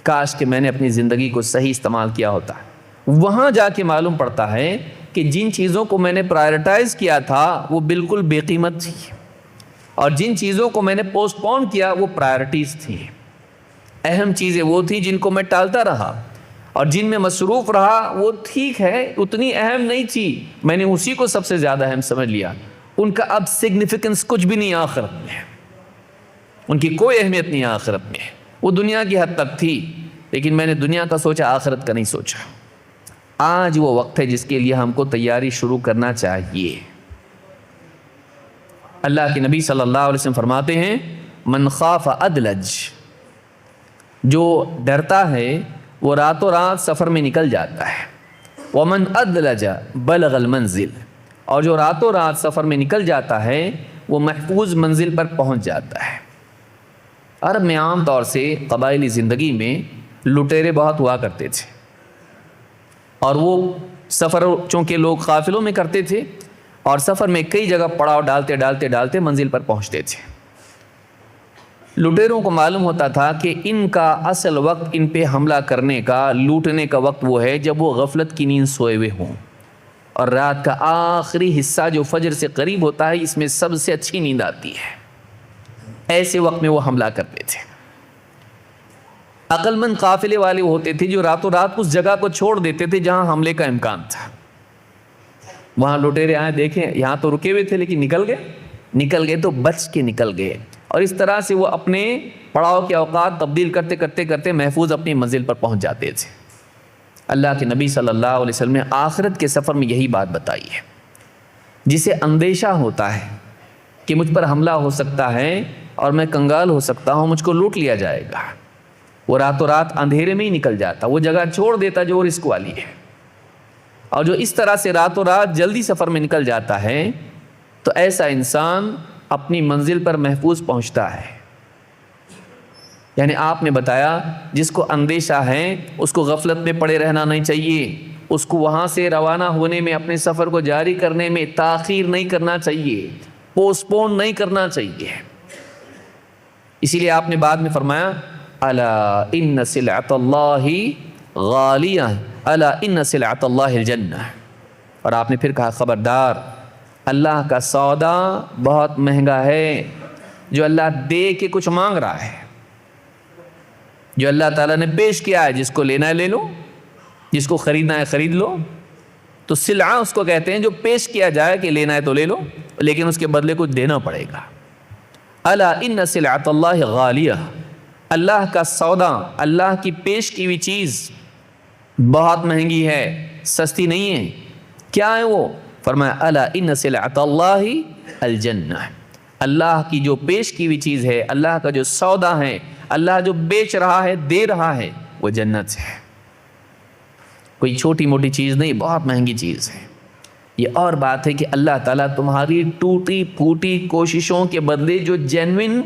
کاش کہ میں نے اپنی زندگی کو صحیح استعمال کیا ہوتا۔ وہاں جا کے معلوم پڑتا ہے کہ جن چیزوں کو میں نے پرائرٹائز کیا تھا وہ بالکل بے قیمت تھی، اور جن چیزوں کو میں نے پوسٹ پون کیا وہ پرائرٹیز تھی، اہم چیزیں وہ تھیں جن کو میں ٹالتا رہا، اور جن میں مصروف رہا وہ ٹھیک ہے اتنی اہم نہیں تھی، میں نے اسی کو سب سے زیادہ اہم سمجھ لیا، ان کا اب سگنیفیکنس کچھ بھی نہیں آخرت میں، ان کی کوئی اہمیت نہیں آخرت میں، وہ دنیا کی حد تک تھی، لیکن میں نے دنیا کا سوچا، آخرت کا نہیں سوچا۔ آج وہ وقت ہے جس کے لیے ہم کو تیاری شروع کرنا چاہیے۔ اللہ کے نبی صلی اللہ علیہ وسلم فرماتے ہیں من خاف ادلج، جو ڈرتا ہے وہ راتوں رات سفر میں نکل جاتا ہے، ومن ادلج بلغ المنزل، اور جو راتوں رات سفر میں نکل جاتا ہے وہ محفوظ منزل پر پہنچ جاتا ہے۔ عرب میں عام طور سے قبائلی زندگی میں لٹیرے بہت ہوا کرتے تھے، اور وہ سفر چونکہ لوگ قافلوں میں کرتے تھے، اور سفر میں کئی جگہ پڑاؤ ڈالتے ڈالتے ڈالتے منزل پر پہنچتے تھے۔ لٹیروں کو معلوم ہوتا تھا کہ ان کا اصل وقت ان پہ حملہ کرنے کا، لوٹنے کا وقت وہ ہے جب وہ غفلت کی نیند سوئے ہوئے ہوں، اور رات کا آخری حصہ جو فجر سے قریب ہوتا ہے اس میں سب سے اچھی نیند آتی ہے، ایسے وقت میں وہ حملہ کرتے تھے۔ عقل مند قافلے والے ہوتے تھے جو راتوں رات اس جگہ کو چھوڑ دیتے تھے جہاں حملے کا امکان تھا۔ وہاں لٹیرے آئے، دیکھیں یہاں تو رکے ہوئے تھے لیکن نکل گئے تو بچ کے نکل گئے، اور اس طرح سے وہ اپنے پڑاؤ کے اوقات تبدیل کرتے کرتے کرتے محفوظ اپنی منزل پر پہنچ جاتے تھے۔ اللہ کے نبی صلی اللہ علیہ وسلم نے آخرت کے سفر میں یہی بات بتائی ہے۔ جسے اندیشہ ہوتا ہے کہ مجھ پر حملہ ہو سکتا ہے اور میں کنگال ہو سکتا ہوں، مجھ کو لوٹ لیا جائے گا، وہ راتوں رات اندھیرے میں ہی نکل جاتا، وہ جگہ چھوڑ دیتا جو رسک والی ہے۔ اور جو اس طرح سے راتوں رات جلدی سفر میں نکل جاتا ہے تو ایسا انسان اپنی منزل پر محفوظ پہنچتا ہے۔ یعنی آپ نے بتایا جس کو اندیشہ ہے اس کو غفلت میں پڑے رہنا نہیں چاہیے، اس کو وہاں سے روانہ ہونے میں، اپنے سفر کو جاری کرنے میں تاخیر نہیں کرنا چاہیے، پوسٹ پون نہیں کرنا چاہیے۔ اسی لیے آپ نے بعد میں فرمایا الا ان سلعۃ اللہ غالیہ، الا ان سلعۃ اللہ الجنہ، اور آپ نے پھر کہا خبردار، اللہ کا سودا بہت مہنگا ہے۔ جو اللہ دے کے کچھ مانگ رہا ہے، جو اللہ تعالیٰ نے پیش کیا ہے، جس کو لینا ہے لے لو، جس کو خریدنا ہے خرید لو، تو سلعہ اس کو کہتے ہیں جو پیش کیا جائے کہ لینا ہے تو لے لو، لیکن اس کے بدلے کچھ دینا پڑے گا۔ الا ان سلعۃ اللہ غالیہ، اللہ کا سودا، اللہ کی پیش کی ہوئی چیز بہت مہنگی ہے، سستی نہیں ہے۔ کیا ہے وہ؟ فرمایا الا ان سلعۃ اللہ الجنہ، اللہ کی جو پیش کی ہوئی چیز ہے، اللہ کا جو سودا ہے، اللہ جو بیچ رہا ہے، دے رہا ہے، وہ جنت ہے۔ کوئی چھوٹی موٹی چیز نہیں، بہت مہنگی چیز ہے۔ یہ اور بات ہے کہ اللہ تعالیٰ تمہاری ٹوٹی پھوٹی کوششوں کے بدلے جو جینوئن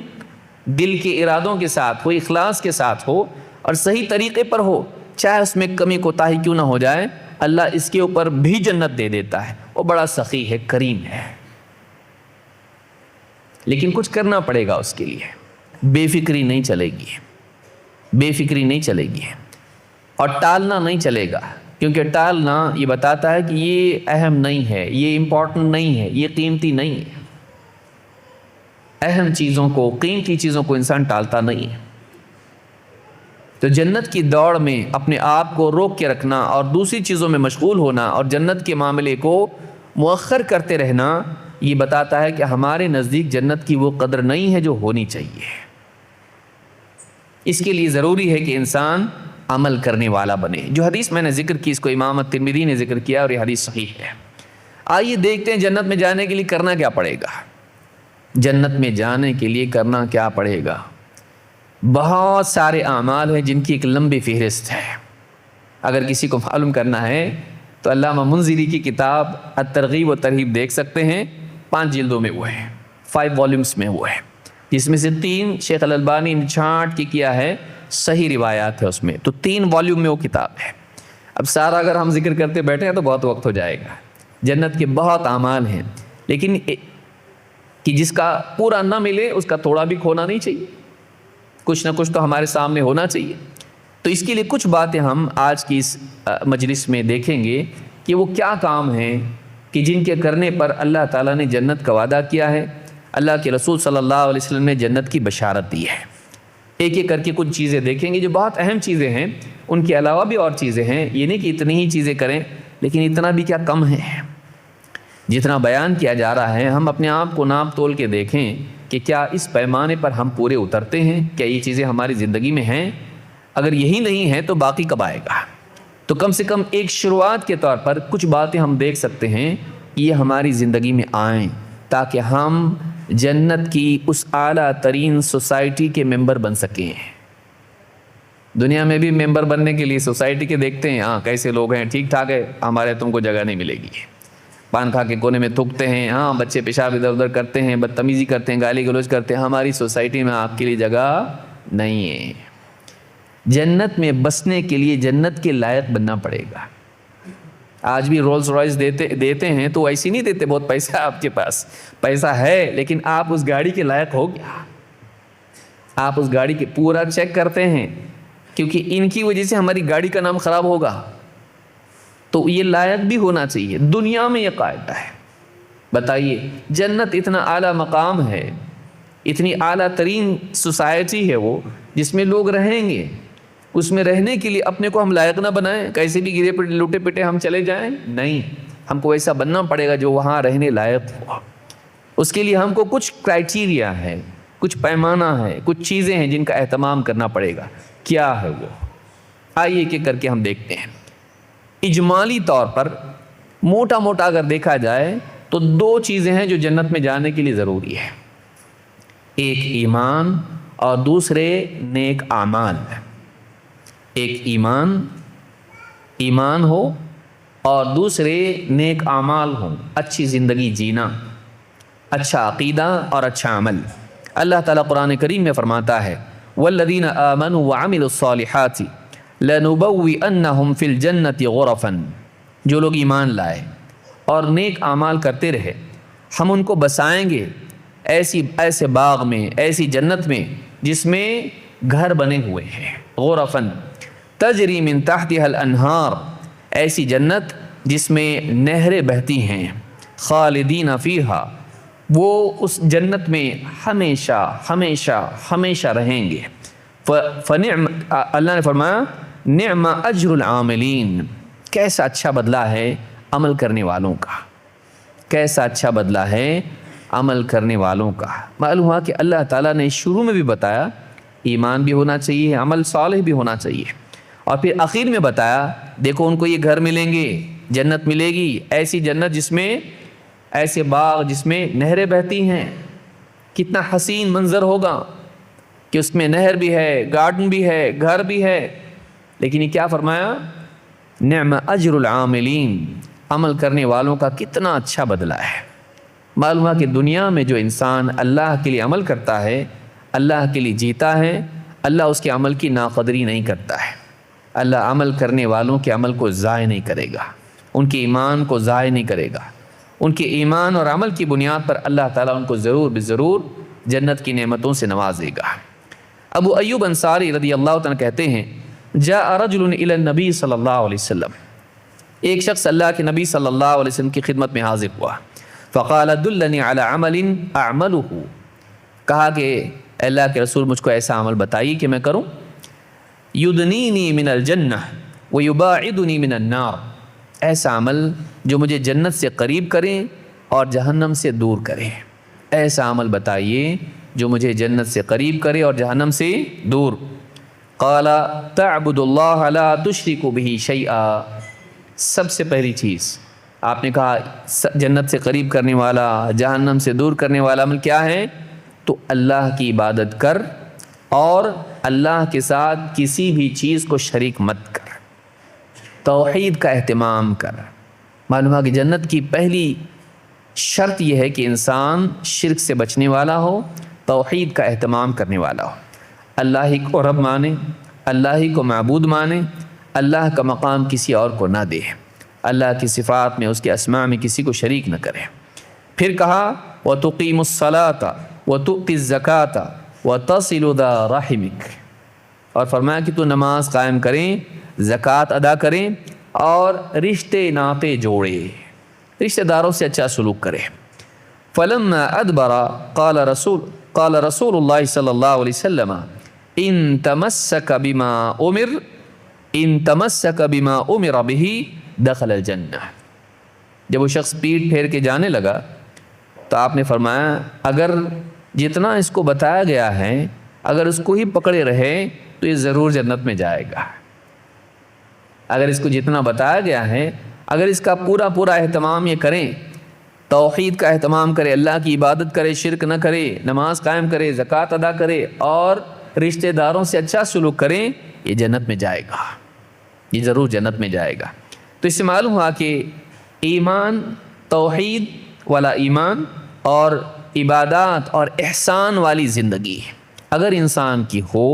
دل کے ارادوں کے ساتھ ہو، اخلاص کے ساتھ ہو اور صحیح طریقے پر ہو، چاہے اس میں کمی کوتاہی کیوں نہ ہو جائے، اللہ اس کے اوپر بھی جنت دے دیتا ہے۔ وہ بڑا سخی ہے، کریم ہے، لیکن کچھ کرنا پڑے گا اس کے لیے۔ بے فکری نہیں چلے گی، بے فکری نہیں چلے گی، اور ٹالنا نہیں چلے گا، کیونکہ ٹالنا یہ بتاتا ہے کہ یہ اہم نہیں ہے، یہ امپورٹنٹ نہیں ہے، یہ قیمتی نہیں ہے۔ اہم چیزوں کو، قیمتی چیزوں کو انسان ٹالتا نہیں ہے۔ تو جنت کی دوڑ میں اپنے آپ کو روک کے رکھنا اور دوسری چیزوں میں مشغول ہونا اور جنت کے معاملے کو مؤخر کرتے رہنا، یہ بتاتا ہے کہ ہمارے نزدیک جنت کی وہ قدر نہیں ہے جو ہونی چاہیے۔ اس کے لیے ضروری ہے کہ انسان عمل کرنے والا بنے۔ جو حدیث میں نے ذکر کی، اس کو امام ترمذی نے ذکر کیا اور یہ حدیث صحیح ہے۔ آئیے دیکھتے ہیں جنت میں جانے کے لیے کرنا کیا پڑے گا۔ جنت میں جانے کے لیے کرنا کیا پڑے گا؟ بہت سارے اعمال ہیں جن کی ایک لمبی فہرست ہے۔ اگر کسی کو معلوم کرنا ہے تو علامہ منذری کی کتاب الترغیب و ترہیب دیکھ سکتے ہیں، 5 جلدوں میں وہ ہے، 5 والیومز میں وہ ہے، جس میں سے 3 شیخ الالبانی نے چھانٹ کے کیا ہے، صحیح روایات ہے اس میں، تو 3 والیوم میں وہ کتاب ہے۔ اب سارا اگر ہم ذکر کرتے بیٹھے ہیں تو بہت وقت ہو جائے گا۔ جنت کے بہت اعمال ہیں، لیکن کہ جس کا پورا نہ ملے اس کا تھوڑا بھی کھونا نہیں چاہیے، کچھ نہ کچھ تو ہمارے سامنے ہونا چاہیے۔ تو اس کے لیے کچھ باتیں ہم آج کی اس مجلس میں دیکھیں گے کہ وہ کیا کام ہیں کہ جن کے کرنے پر اللہ تعالیٰ نے جنت کا وعدہ کیا ہے، اللہ کے رسول صلی اللہ علیہ وسلم نے جنت کی بشارت دی ہے۔ ایک ایک کر کے کچھ چیزیں دیکھیں گے جو بہت اہم چیزیں ہیں، ان کے علاوہ بھی اور چیزیں ہیں، یہ نہیں کہ اتنی ہی چیزیں کریں، لیکن اتنا بھی کیا کم ہے۔ جتنا بیان کیا جا رہا ہے ہم اپنے آپ کو ناپ تول کے دیکھیں کہ کیا اس پیمانے پر ہم پورے اترتے ہیں، کیا یہ چیزیں ہماری زندگی میں ہیں؟ اگر یہی نہیں ہے تو باقی کب آئے گا؟ تو کم سے کم ایک شروعات کے طور پر کچھ باتیں ہم دیکھ سکتے ہیں کہ یہ ہماری زندگی میں آئیں، تاکہ ہم جنت کی اس اعلیٰ ترین سوسائٹی کے ممبر بن سکیں۔ دنیا میں بھی ممبر بننے کے لیے سوسائٹی کے دیکھتے ہیں، ہاں کیسے لوگ ہیں، ٹھیک ٹھاک ہے، ہمارے تم کو جگہ نہیں ملے گی، پان کھا کے کونے میں تھوکتے ہیں، ہاں بچے پیشاب ادھر ادھر کرتے ہیں، بدتمیزی کرتے ہیں، گالی گلوچ کرتے ہیں، ہماری سوسائٹی میں آپ کے لیے جگہ نہیں ہے۔ جنت میں بسنے کے لیے جنت کے لائق بننا پڑے گا۔ آج بھی رولز رائس دیتے ہیں تو ایسی نہیں دیتے، بہت پیسہ آپ کے پاس، پیسہ ہے لیکن آپ اس گاڑی کے لائق ہو گیا؟ آپ اس گاڑی کے پورا چیک کرتے ہیں، کیونکہ ان کی وجہ سے ہماری گاڑی کا نام خراب ہوگا، تو یہ لائق بھی ہونا چاہیے۔ دنیا میں یہ قاعدہ ہے۔ بتائیے، جنت اتنا اعلیٰ مقام ہے، اتنی اعلیٰ ترین سوسائٹی ہے وہ، جس میں لوگ رہیں گے، اس میں رہنے کے لیے اپنے کو ہم لائق نہ بنائیں، کیسے بھی گرے پڑے لوٹے پٹے ہم چلے جائیں؟ نہیں، ہم کو ایسا بننا پڑے گا جو وہاں رہنے لائق ہو۔ اس کے لیے ہم کو کچھ کرائٹیریا ہے، کچھ پیمانہ ہے، کچھ چیزیں ہیں جن کا اہتمام کرنا پڑے گا۔ کیا ہے وہ؟ آئیے کہ کر کے ہم دیکھتے ہیں۔ اجمالی طور پر موٹا موٹا اگر دیکھا جائے تو 2 چیزیں ہیں جو جنت میں جانے کے لیے ضروری ہے، ایک ایمان اور دوسرے نیک اعمال۔ ایک ایمان ہو اور دوسرے نیک اعمال ہوں، اچھی زندگی جینا، اچھا عقیدہ اور اچھا عمل۔ اللہ تعالیٰ قرآن کریم میں فرماتا ہے وَالَّذِينَ آمَنُوا وَعَمِلُوا الصَّالِحَاتِ لَنُبَوِّئَنَّهُمْ فِي الْجَنَّةِ غُرَفًا، جو لوگ ایمان لائے اور نیک اعمال کرتے رہے، ہم ان کو بسائیں گے ایسے باغ میں، ایسی جنت میں جس میں گھر بنے ہوئے ہیں، غرفاً تجری من تحتها الانہار، ایسی جنت جس میں نہریں بہتی ہیں، خالدین فیہا، وہ اس جنت میں ہمیشہ ہمیشہ ہمیشہ رہیں گے۔ فنعم، اللہ نے فرمایا نعم اجر العاملین، کیسا اچھا بدلہ ہے عمل کرنے والوں کا، کیسا اچھا بدلہ ہے عمل کرنے والوں کا۔ معلوم ہوا کہ اللہ تعالیٰ نے شروع میں بھی بتایا ایمان بھی ہونا چاہیے، عمل صالح بھی ہونا چاہیے۔ اور پھر آخر میں بتایا دیکھو ان کو یہ گھر ملیں گے، جنت ملے گی، ایسی جنت جس میں ایسے باغ جس میں نہریں بہتی ہیں، کتنا حسین منظر ہوگا کہ اس میں نہر بھی ہے، گارڈن بھی ہے، گھر بھی ہے۔ لیکن یہ کیا فرمایا؟ نعم اجر العاملین، عمل کرنے والوں کا کتنا اچھا بدلہ ہے۔ معلوم ہے کہ دنیا میں جو انسان اللہ کے لیے عمل کرتا ہے، اللہ کے لیے جیتا ہے، اللہ اس کے عمل کی ناقدری نہیں کرتا ہے۔ اللہ عمل کرنے والوں کے عمل کو ضائع نہیں کرے گا، ان کے ایمان کو ضائع نہیں کرے گا۔ ان کے ایمان اور عمل کی بنیاد پر اللہ تعالیٰ ان کو ضرور جنت کی نعمتوں سے نوازے گا۔ ابو ایوب انصاری رضی اللہ عنہ کہتے ہیں جاء رجل الی النبی صلی اللہ علیہ وسلم، ایک شخص اللہ کے نبی صلی اللہ علیہ وسلم کی خدمت میں حاضر ہوا، فقال دلنی علی عمل اعملہ، کہا کہ اللہ کے رسول مجھ کو ایسا عمل بتائیے کہ میں کروں، یدنینی من الجنہ ویباعدنی من النار، ایسا عمل جو مجھے جنت سے قریب کرے اور جہنم سے دور کرے، ایسا عمل بتائیے جو مجھے جنت سے قریب کرے اور جہنم سے دور۔ قال تعبد اللہ لا تشرک بہ شیئا، سب سے پہلی چیز آپ نے کہا جنت سے قریب کرنے والا، جہنم سے دور کرنے والا عمل کیا ہے؟ تو اللہ کی عبادت کر اور اللہ کے ساتھ کسی بھی چیز کو شریک مت کر، توحید کا اہتمام کر۔ معلوم ہے کہ جنت کی پہلی شرط یہ ہے کہ انسان شرک سے بچنے والا ہو، توحید کا اہتمام کرنے والا ہو، اللہ ہی کو رب مانے، اللہ ہی کو معبود مانے، اللہ کا مقام کسی اور کو نہ دے، اللہ کی صفات میں، اس کے اسماء میں کسی کو شریک نہ کرے۔ پھر کہا وَتُقِيمُ الصَّلَاةَ وَتُؤْتِ الزَّكَاةَ وَتَصِلُ ذَا رَحِمِكَ، اور فرمایا کہ تو نماز قائم کریں، زکوٰۃ ادا کریں اور رشتے ناطے جوڑے، رشتہ داروں سے اچھا سلوک کرے۔ فَلَمَّا أَدْبَرَ قال رسول اللہ صلی اللہ علیہ وسلم ان تمسک بما امر به دخل الجنہ، جب وہ شخص پیٹ پھیر کے جانے لگا تو آپ نے فرمایا اگر جتنا اس کو بتایا گیا ہے اگر اس کو ہی پکڑے رہے تو یہ ضرور جنت میں جائے گا۔ اگر اس کو جتنا بتایا گیا ہے، اگر اس کا پورا اہتمام یہ کریں، توحید کا اہتمام کرے، اللہ کی عبادت کرے، شرک نہ کرے، نماز قائم کرے، زکوٰۃ ادا کرے اور رشتہ داروں سے اچھا سلوک کریں، یہ جنت میں جائے گا، یہ ضرور جنت میں جائے گا۔ تو اس سے معلوم ہوا کہ ایمان، توحید والا ایمان اور عبادات اور احسان والی زندگی اگر انسان کی ہو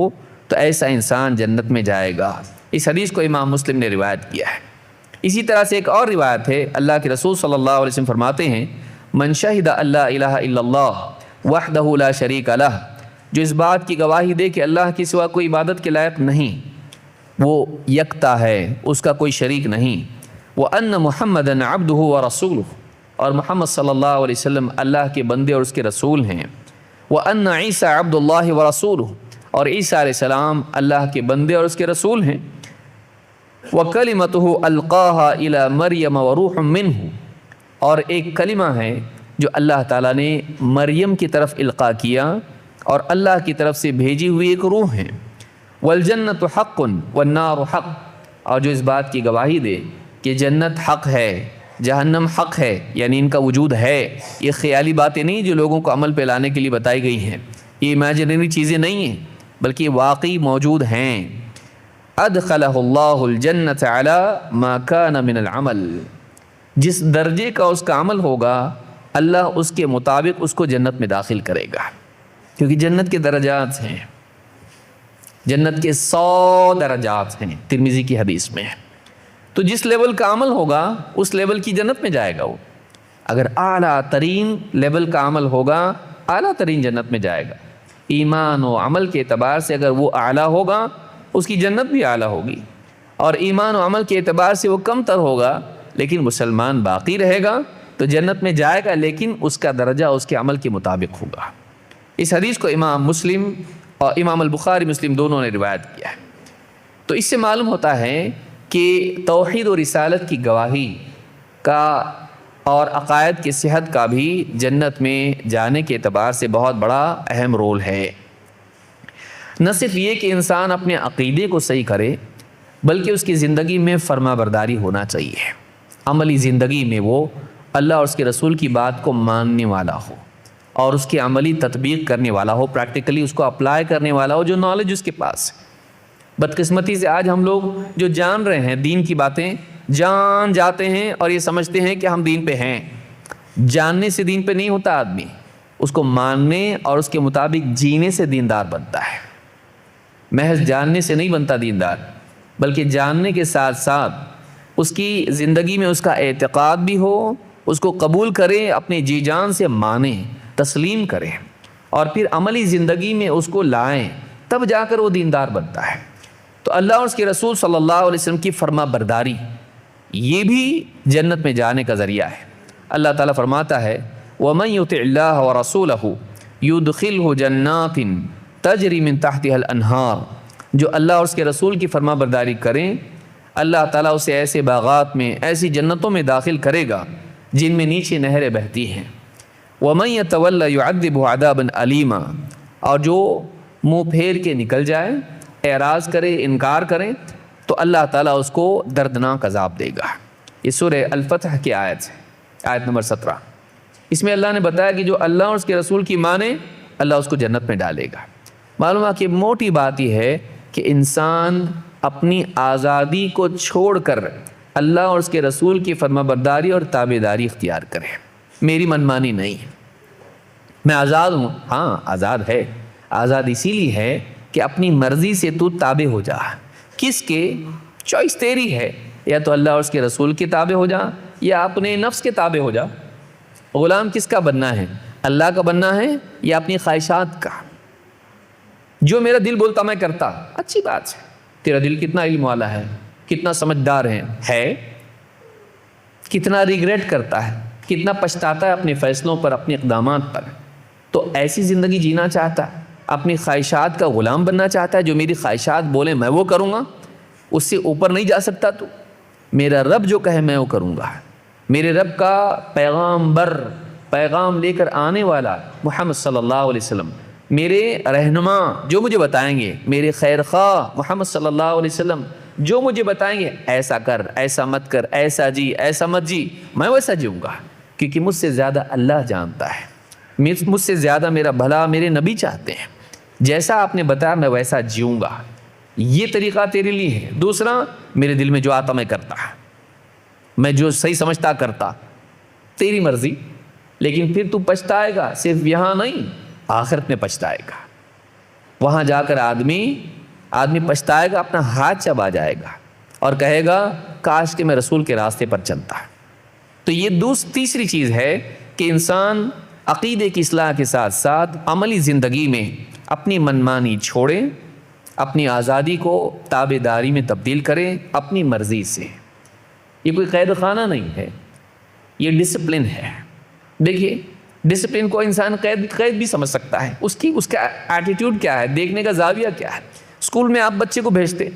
تو ایسا انسان جنت میں جائے گا۔ اس حدیث کو امام مسلم نے روایت کیا ہے۔ اسی طرح سے ایک اور روایت ہے، اللہ کے رسول صلی اللہ علیہ وسلم فرماتے ہیں من شہد اللہ الہ الا اللہ وحدہ لا شریک لہ، جو اس بات کی گواہی دے کہ اللہ کے سوا کوئی عبادت کے لائق نہیں، وہ یکتا ہے، اس کا کوئی شریک نہیں، وَأَنَّ مُحَمَّدًا عَبْدُهُ وَرَسُولُهُ، اور محمد صلی اللہ علیہ وسلم اللہ کے بندے اور اس کے رسول ہیں، وَأَنَّ عِيسَىٰ عَبْدُ اللَّهِ وَرَسُولُهُ، اور عیسیٰ علیہ السلام اللہ کے بندے اور اس کے رسول ہیں، وَكَلِمَتُهُ أَلْقَاهَا إِلَى مَرْيَمَ وَرُوحٌ مِّنْهُ، اور ایک کلمہ ہے جو اللہ تعالیٰ نے مریم کی طرف القاء کیا اور اللہ کی طرف سے بھیجی ہوئی ایک روح ہے، وَالْجَنَّةُ حَقٌّ وَالنَّارُ حَقٌّ، اور جو اس بات کی گواہی دے کہ جنت حق ہے، جہنم حق ہے، یعنی ان کا وجود ہے، یہ خیالی باتیں نہیں جو لوگوں کو عمل پہ لانے کے لیے بتائی گئی ہیں، یہ امیجنری چیزیں نہیں ہیں بلکہ واقعی موجود ہیں۔ ادخلہ اللہ الجنۃ علی ما کان من العمل، جس درجے کا اس کا عمل ہوگا اللہ اس کے مطابق اس کو جنت میں داخل کرے گا، کیونکہ جنت کے درجات ہیں، جنت کے 100 درجات ہیں، ترمذی کی حدیث میں۔ تو جس لیول کا عمل ہوگا اس لیول کی جنت میں جائے گا وہ، اگر اعلیٰ ترین لیول کا عمل ہوگا اعلیٰ ترین جنت میں جائے گا۔ ایمان و عمل کے اعتبار سے اگر وہ اعلیٰ ہوگا اس کی جنت بھی اعلیٰ ہوگی، اور ایمان و عمل کے اعتبار سے وہ کم تر ہوگا لیکن مسلمان باقی رہے گا تو جنت میں جائے گا، لیکن اس کا درجہ اس کے عمل کے مطابق ہوگا۔ اس حدیث کو امام مسلم اور امام البخاری مسلم دونوں نے روایت کیا ہے۔ تو اس سے معلوم ہوتا ہے کہ توحید و رسالت کی گواہی کا اور عقائد کی صحت کا بھی جنت میں جانے کے اعتبار سے بہت بڑا اہم رول ہے۔ نہ صرف یہ کہ انسان اپنے عقیدے کو صحیح کرے، بلکہ اس کی زندگی میں فرما برداری ہونا چاہیے، عملی زندگی میں وہ اللہ اور اس کے رسول کی بات کو ماننے والا ہو اور اس کی عملی تطبیق کرنے والا ہو، پریکٹیکلی اس کو اپلائی کرنے والا ہو، جو نالج اس کے پاس ہے۔ بدقسمتی سے آج ہم لوگ جو جان رہے ہیں دین کی باتیں، جان جاتے ہیں اور یہ سمجھتے ہیں کہ ہم دین پہ ہیں۔ جاننے سے دین پہ نہیں ہوتا آدمی، اس کو ماننے اور اس کے مطابق جینے سے دیندار بنتا ہے۔ محض جاننے سے نہیں بنتا دیندار، بلکہ جاننے کے ساتھ ساتھ اس کی زندگی میں اس کا اعتقاد بھی ہو، اس کو قبول کرے، اپنے جی جان سے مانیں، تسلیم کریں اور پھر عملی زندگی میں اس کو لائیں، تب جا کر وہ دیندار بنتا ہے۔ تو اللہ اور اس کے رسول صلی اللہ علیہ وسلم کی فرما برداری یہ بھی جنت میں جانے کا ذریعہ ہے۔ اللہ تعالیٰ فرماتا ہے وَمَن يُطِعِ اللَّهَ وَرَسُولَهُ يُدْخِلْهُ جَنَّاتٍ تَجْرِي مِن تَحْتِهَا الْأَنْهَارُ، جو اللہ اور اس کے رسول کی فرما برداری کریں، اللہ تعالیٰ اسے ایسے باغات میں، ایسی جنتوں میں داخل کرے گا جن میں نیچے نہریں بہتی ہیں۔ وَمَن يَتَوَلَّ يُعَذِّبْهُ عَذَابًا أَلِيمًا، اور جو منہ پھیر کے نکل جائے، اعراض کرے، انکار کریں، تو اللہ تعالیٰ اس کو دردناک عذاب دے گا۔ یہ سورہ الفتح کی آیت ہے، آیت نمبر 17۔ اس میں اللہ نے بتایا کہ جو اللہ اور اس کے رسول کی مانے، اللہ اس کو جنت میں ڈالے گا۔ معلوم ہے کہ موٹی بات یہ ہے کہ انسان اپنی آزادی کو چھوڑ کر اللہ اور اس کے رسول کی فرما برداری اور تابع داری اختیار کرے۔ میری منمانی نہیں، میں آزاد ہوں، ہاں آزاد ہے، آزاد اسی لیے ہے کہ اپنی مرضی سے تو تابع ہو جا۔ کس کے؟ چوائس تیری ہے، یا تو اللہ اور اس کے رسول کے تابع ہو جا یا اپنے نفس کے تابع ہو جا۔ غلام کس کا بننا ہے؟ اللہ کا بننا ہے یا اپنی خواہشات کا؟ جو میرا دل بولتا میں کرتا، اچھی بات ہے، تیرا دل کتنا علم والا ہے، کتنا سمجھدار ہے، کتنا ریگریٹ کرتا ہے، کتنا پچھتاتا ہے اپنے فیصلوں پر، اپنے اقدامات پر۔ تو ایسی زندگی جینا چاہتا ہے، اپنی خواہشات کا غلام بننا چاہتا ہے، جو میری خواہشات بولے میں وہ کروں گا، اس سے اوپر نہیں جا سکتا تو۔ میرا رب جو کہے میں وہ کروں گا۔ میرے رب کا پیغام لے کر آنے والا محمد صلی اللہ علیہ وسلم، میرے رہنما جو مجھے بتائیں گے، میرے خیر خواہ محمد صلی اللہ علیہ وسلم جو مجھے بتائیں گے، ایسا کر، ایسا مت کر، ایسا جی، ایسا مت جی، میں ویسا جیوں گا، کیونکہ مجھ سے زیادہ اللہ جانتا ہے، مجھ سے زیادہ میرا بھلا میرے نبی چاہتے ہیں۔ جیسا آپ نے بتایا میں ویسا جیوں گا، یہ طریقہ تیرے لیے ہے۔ دوسرا، میرے دل میں جو آتا میں کرتا، میں جو صحیح سمجھتا کرتا، تیری مرضی، لیکن پھر تو پچھتائے گا، صرف یہاں نہیں، آخرت میں پچھتائے گا۔ وہاں جا کر آدمی پچھتائے گا، اپنا ہاتھ چبا جائے گا اور کہے گا کاش کہ میں رسول کے راستے پر چلتا۔ تو یہ تیسری چیز ہے کہ انسان عقیدے کی اصلاح کے ساتھ ساتھ عملی زندگی میں اپنی منمانی چھوڑے، اپنی آزادی کو تابع داری میں تبدیل کرے، اپنی مرضی سے۔ یہ کوئی قید خانہ نہیں ہے، یہ ڈسپلن ہے۔ دیکھیے، ڈسپلن کو انسان قید بھی سمجھ سکتا ہے، اس کا ایٹیٹیوڈ کیا ہے، دیکھنے کا زاویہ کیا ہے۔ اسکول میں آپ بچے کو بھیجتے،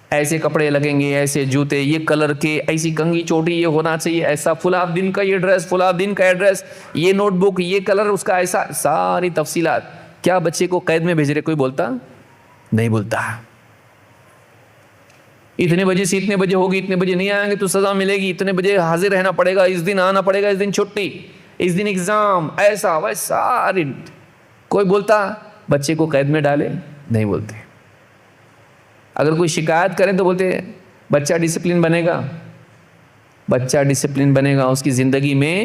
ایسے کپڑے لگیں گے، ایسے جوتے، یہ کلر کے، ایسی کنگھی چوٹی یہ ہونا چاہیے، ایسا فلاں دن کا یہ ڈریس، فلاں دن کا ایڈریس، یہ نوٹ بک، یہ کلر اس کا، ایسا ساری تفصیلات۔ کیا بچے کو قید میں بھیج رہے؟ کوئی بولتا نہیں، بولتا اتنے بجے سے اتنے بجے ہوگی، اتنے بجے نہیں آئیں گے تو سزا ملے گی، اتنے بجے حاضر رہنا پڑے گا، اس دن آنا پڑے گا، اس دن چھٹی، اس دن ایگزام، ایسا ویسا۔ کوئی بولتا بچے کو قید میں ڈالے؟ نہیں بولتے۔ اگر کوئی شکایت کریں تو بولتے بچہ ڈسپلن بنے گا، بچہ ڈسپلن بنے گا، اس کی زندگی میں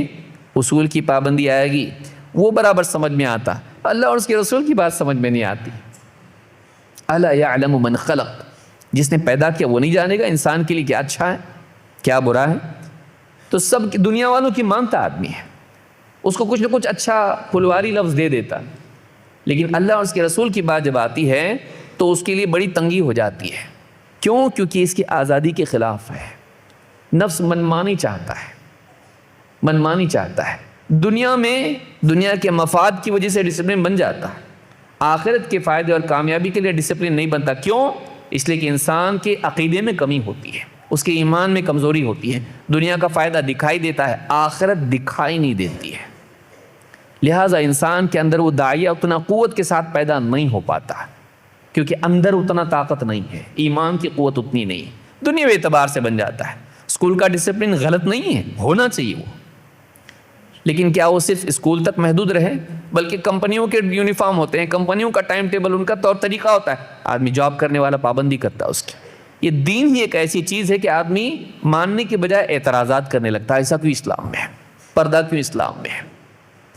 اصول کی پابندی آئے گی، وہ برابر سمجھ میں آتا۔ اللہ اور اس کے رسول کی بات سمجھ میں نہیں آتی۔ الا یعلم من خلق، جس نے پیدا کیا وہ نہیں جانے گا انسان کے لیے کیا اچھا ہے کیا برا ہے؟ تو سب دنیا والوں کی مانتا آدمی ہے، اس کو کچھ نہ کچھ اچھا پھلواری لفظ دے دیتا، لیکن اللہ اور اس کے رسول کی بات جب آتی ہے تو اس کے لیے بڑی تنگی ہو جاتی ہے۔ کیوں؟ کیونکہ اس کی آزادی کے خلاف ہے۔ نفس منمانی چاہتا ہے، منمانی چاہتا ہے۔ دنیا میں دنیا کے مفاد کی وجہ سے ڈسپلن بن جاتا ہے، آخرت کے فائدے اور کامیابی کے لیے ڈسپلن نہیں بنتا۔ کیوں؟ اس لیے کہ انسان کے عقیدے میں کمی ہوتی ہے، اس کے ایمان میں کمزوری ہوتی ہے۔ دنیا کا فائدہ دکھائی دیتا ہے، آخرت دکھائی نہیں دیتی ہے۔ لہٰذا انسان کے اندر وہ داعیہ اتنا قوت کے ساتھ پیدا نہیں ہو پاتا، کیونکہ اندر اتنا طاقت نہیں ہے، ایمان کی قوت اتنی نہیں ہے، دنیاوی اعتبار سے بن جاتا ہے۔ اسکول کا ڈسپلن غلط نہیں ہے، ہونا چاہیے وہ، لیکن کیا وہ صرف اسکول تک محدود رہے؟ بلکہ کمپنیوں کے یونیفارم ہوتے ہیں، کمپنیوں کا ٹائم ٹیبل، ان کا طور طریقہ ہوتا ہے، آدمی جاب کرنے والا پابندی کرتا ہے اس کی۔ یہ دین ہی ایک ایسی چیز ہے کہ آدمی ماننے کے بجائے اعتراضات کرنے لگتا ہے، ایسا کیوں اسلام میں ہے؟ پردہ کیوں اسلام میں ہے؟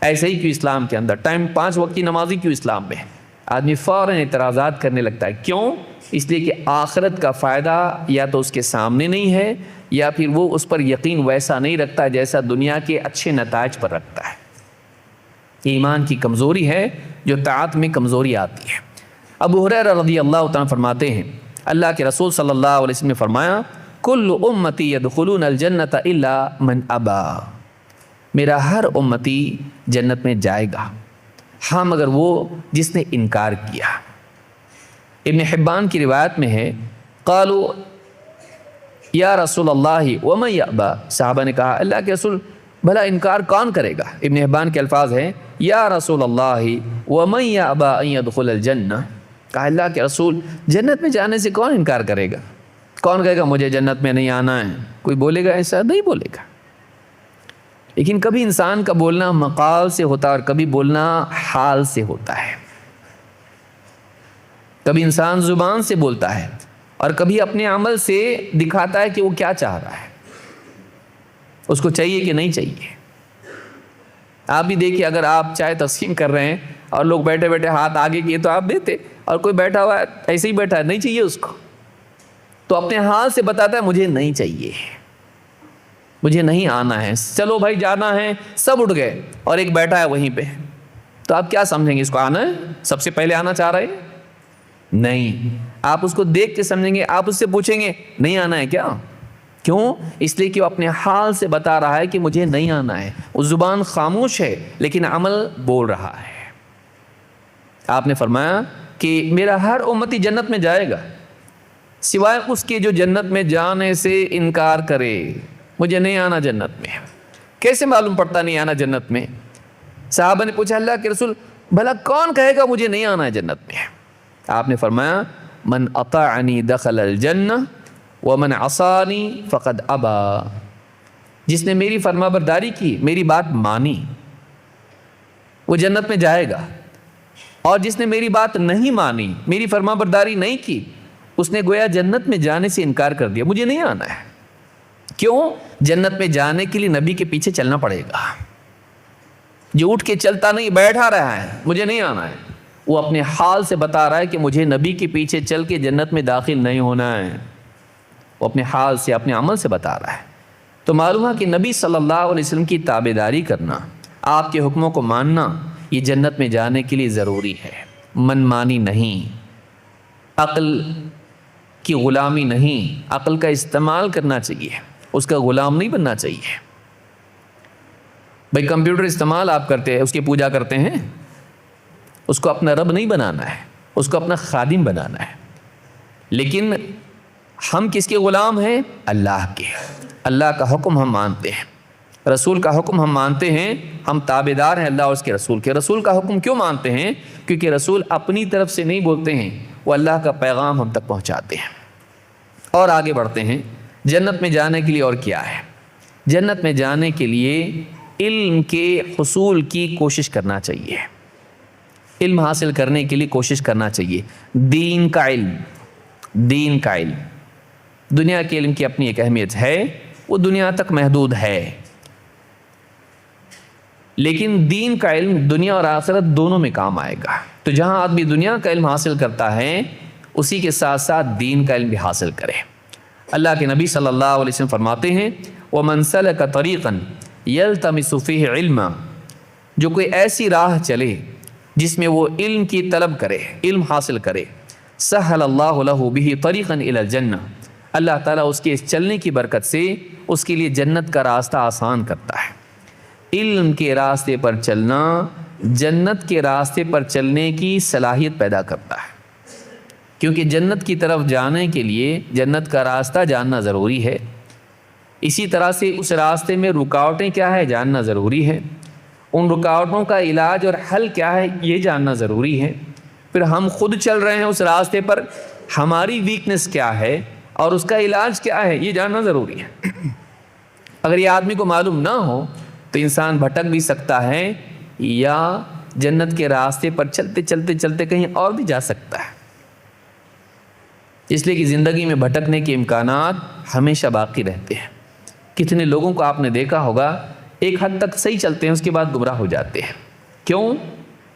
ایسے ہی کیوں اسلام کے اندر؟ 5 وقت کی نمازی کیوں اسلام میں ہے؟ آدمی فوراً اعتراضات کرنے لگتا ہے۔ کیوں؟ اس لیے کہ آخرت کا فائدہ یا تو اس کے سامنے نہیں ہے، یا پھر وہ اس پر یقین ویسا نہیں رکھتا جیسا دنیا کے اچھے نتائج پر رکھتا ہے۔ ایمان کی کمزوری ہے جو طاعت میں کمزوری آتی ہے۔ ابو ہریرہ رضی اللہ تعالیٰ فرماتے ہیں، اللہ کے رسول صلی اللہ علیہ وسلم نے فرمایا، کل امتی یدخلون الجنت الا من ابا، میرا ہر امتی جنت میں جائے گا ہاں مگر وہ جس نے انکار کیا۔ ابن حبان کی روایت میں ہے، قالوا یا رسول اللہ ومن یأبا، صحابہ نے کہا اللہ کے رسول بھلا انکار کون کرے گا؟ ابن حبان کے الفاظ ہیں، یا رسول اللہ ومن یأبا ان يدخل الجنہ، کہا اللہ کے رسول جنت میں جانے سے کون انکار کرے گا؟ کون کہے گا مجھے جنت میں نہیں آنا ہے؟ کوئی بولے گا ایسا؟ نہیں بولے گا۔ لیکن کبھی انسان کا بولنا مقال سے ہوتا ہے اور کبھی بولنا حال سے ہوتا ہے۔ کبھی انسان زبان سے بولتا ہے اور کبھی اپنے عمل سے دکھاتا ہے کہ وہ کیا چاہ رہا ہے، اس کو چاہیے کہ نہیں چاہیے۔ آپ بھی دیکھیے، اگر آپ چائے تقسیم کر رہے ہیں اور لوگ بیٹھے بیٹھے ہاتھ آگے کیے تو آپ دیتے، اور کوئی بیٹھا ہوا ہے ایسے ہی بیٹھا ہے نہیں چاہیے اس کو، تو اپنے حال سے بتاتا ہے مجھے نہیں چاہیے، مجھے نہیں آنا ہے، چلو بھائی جانا ہے، سب اٹھ گئے اور ایک بیٹھا ہے وہیں پہ، تو آپ کیا سمجھیں گے؟ اس کو آنا ہے؟ سب سے پہلے آنا چاہ رہے ہیں؟ نہیں، آپ اس کو دیکھ کے سمجھیں گے، آپ اس سے پوچھیں گے نہیں آنا ہے کیا؟ کیوں؟ اس لیے کہ وہ اپنے حال سے بتا رہا ہے کہ مجھے نہیں آنا ہے، وہ زبان خاموش ہے لیکن عمل بول رہا ہے۔ آپ نے فرمایا کہ میرا ہر امتی جنت میں جائے گا سوائے اس کے جو جنت میں جانے سے انکار کرے، مجھے نہیں آنا جنت میں۔ کیسے معلوم پڑتا نہیں آنا جنت میں؟ صحابہ نے پوچھا اللہ کے رسول بھلا کون کہے گا مجھے نہیں آنا ہے جنت میں؟ آپ نے فرمایا من اطاعنی دخل الجنہ ومن عصانی فقد ابا، جس نے میری فرما برداری کی، میری بات مانی، وہ جنت میں جائے گا، اور جس نے میری بات نہیں مانی، میری فرما برداری نہیں کی، اس نے گویا جنت میں جانے سے انکار کر دیا، مجھے نہیں آنا ہے۔ کیوں؟ جنت میں جانے کے لیے نبی کے پیچھے چلنا پڑے گا۔ جو اٹھ کے چلتا نہیں بیٹھا رہا ہے مجھے نہیں آنا ہے، وہ اپنے حال سے بتا رہا ہے کہ مجھے نبی کے پیچھے چل کے جنت میں داخل نہیں ہونا ہے، وہ اپنے حال سے اپنے عمل سے بتا رہا ہے۔ تو معلوم ہے کہ نبی صلی اللہ علیہ وسلم کی تابعداری کرنا، آپ کے حکموں کو ماننا، یہ جنت میں جانے کے لیے ضروری ہے۔ من مانی نہیں، عقل کی غلامی نہیں، عقل کا استعمال کرنا چاہیے، اس کا غلام نہیں بننا چاہیے۔ بھائی کمپیوٹر استعمال آپ کرتے ہیں، اس کی پوجا کرتے ہیں، اس کو اپنا رب نہیں بنانا ہے، اس کو اپنا خادم بنانا ہے۔ لیکن ہم کس کے غلام ہیں؟ اللہ کے۔ اللہ کا حکم ہم مانتے ہیں، رسول کا حکم ہم مانتے ہیں، ہم تابعدار ہیں اللہ اور اس کے رسول کے۔ رسول کا حکم کیوں مانتے ہیں؟ کیونکہ رسول اپنی طرف سے نہیں بولتے ہیں، وہ اللہ کا پیغام ہم تک پہنچاتے ہیں۔ اور آگے بڑھتے ہیں، جنت میں جانے کے لیے اور کیا ہے؟ جنت میں جانے کے لیے علم کے حصول کی کوشش کرنا چاہیے، علم حاصل کرنے کے لیے کوشش کرنا چاہیے۔ دین کا علم، دین کا علم، دنیا کے علم کی اپنی ایک اہمیت ہے، وہ دنیا تک محدود ہے، لیکن دین کا علم دنیا اور آخرت دونوں میں کام آئے گا۔ تو جہاں آدمی دنیا کا علم حاصل کرتا ہے، اسی کے ساتھ ساتھ دین کا علم بھی حاصل کرے۔ اللہ کے نبی صلی اللہ علیہ وسلم فرماتے ہیں وَمَنْ سَلَكَ طَرِيقًا يَلْتَمِسُ فِيهِ عِلْمًا، جو کوئی ایسی راہ چلے جس میں وہ علم کی طلب کرے، علم حاصل کرے، سَهَّلَ اللَّهُ لَهُ بِهِ طَرِيقًا إِلَى الْجَنَّةِ، اللہ تعالیٰ اس کے اس چلنے کی برکت سے اس کے لیے جنت کا راستہ آسان کرتا ہے۔ علم کے راستے پر چلنا جنت کے راستے پر چلنے کی صلاحیت پیدا کرتا ہے، کیونکہ جنت کی طرف جانے کے لیے جنت کا راستہ جاننا ضروری ہے، اسی طرح سے اس راستے میں رکاوٹیں کیا ہے جاننا ضروری ہے، ان رکاوٹوں کا علاج اور حل کیا ہے یہ جاننا ضروری ہے. پھر ہم خود چل رہے ہیں اس راستے پر، ہماری ویکنس کیا ہے اور اس کا علاج کیا ہے یہ جاننا ضروری ہے. اگر یہ آدمی کو معلوم نہ ہو تو انسان بھٹک بھی سکتا ہے یا جنت کے راستے پر چلتے چلتے چلتے کہیں اور بھی جا سکتا ہے. اس لیے کہ زندگی میں بھٹکنے کے امکانات ہمیشہ باقی رہتے ہیں. کتنے لوگوں کو آپ نے دیکھا ہوگا ایک حد تک صحیح چلتے ہیں، اس کے بعد گمراہ ہو جاتے ہیں. کیوں؟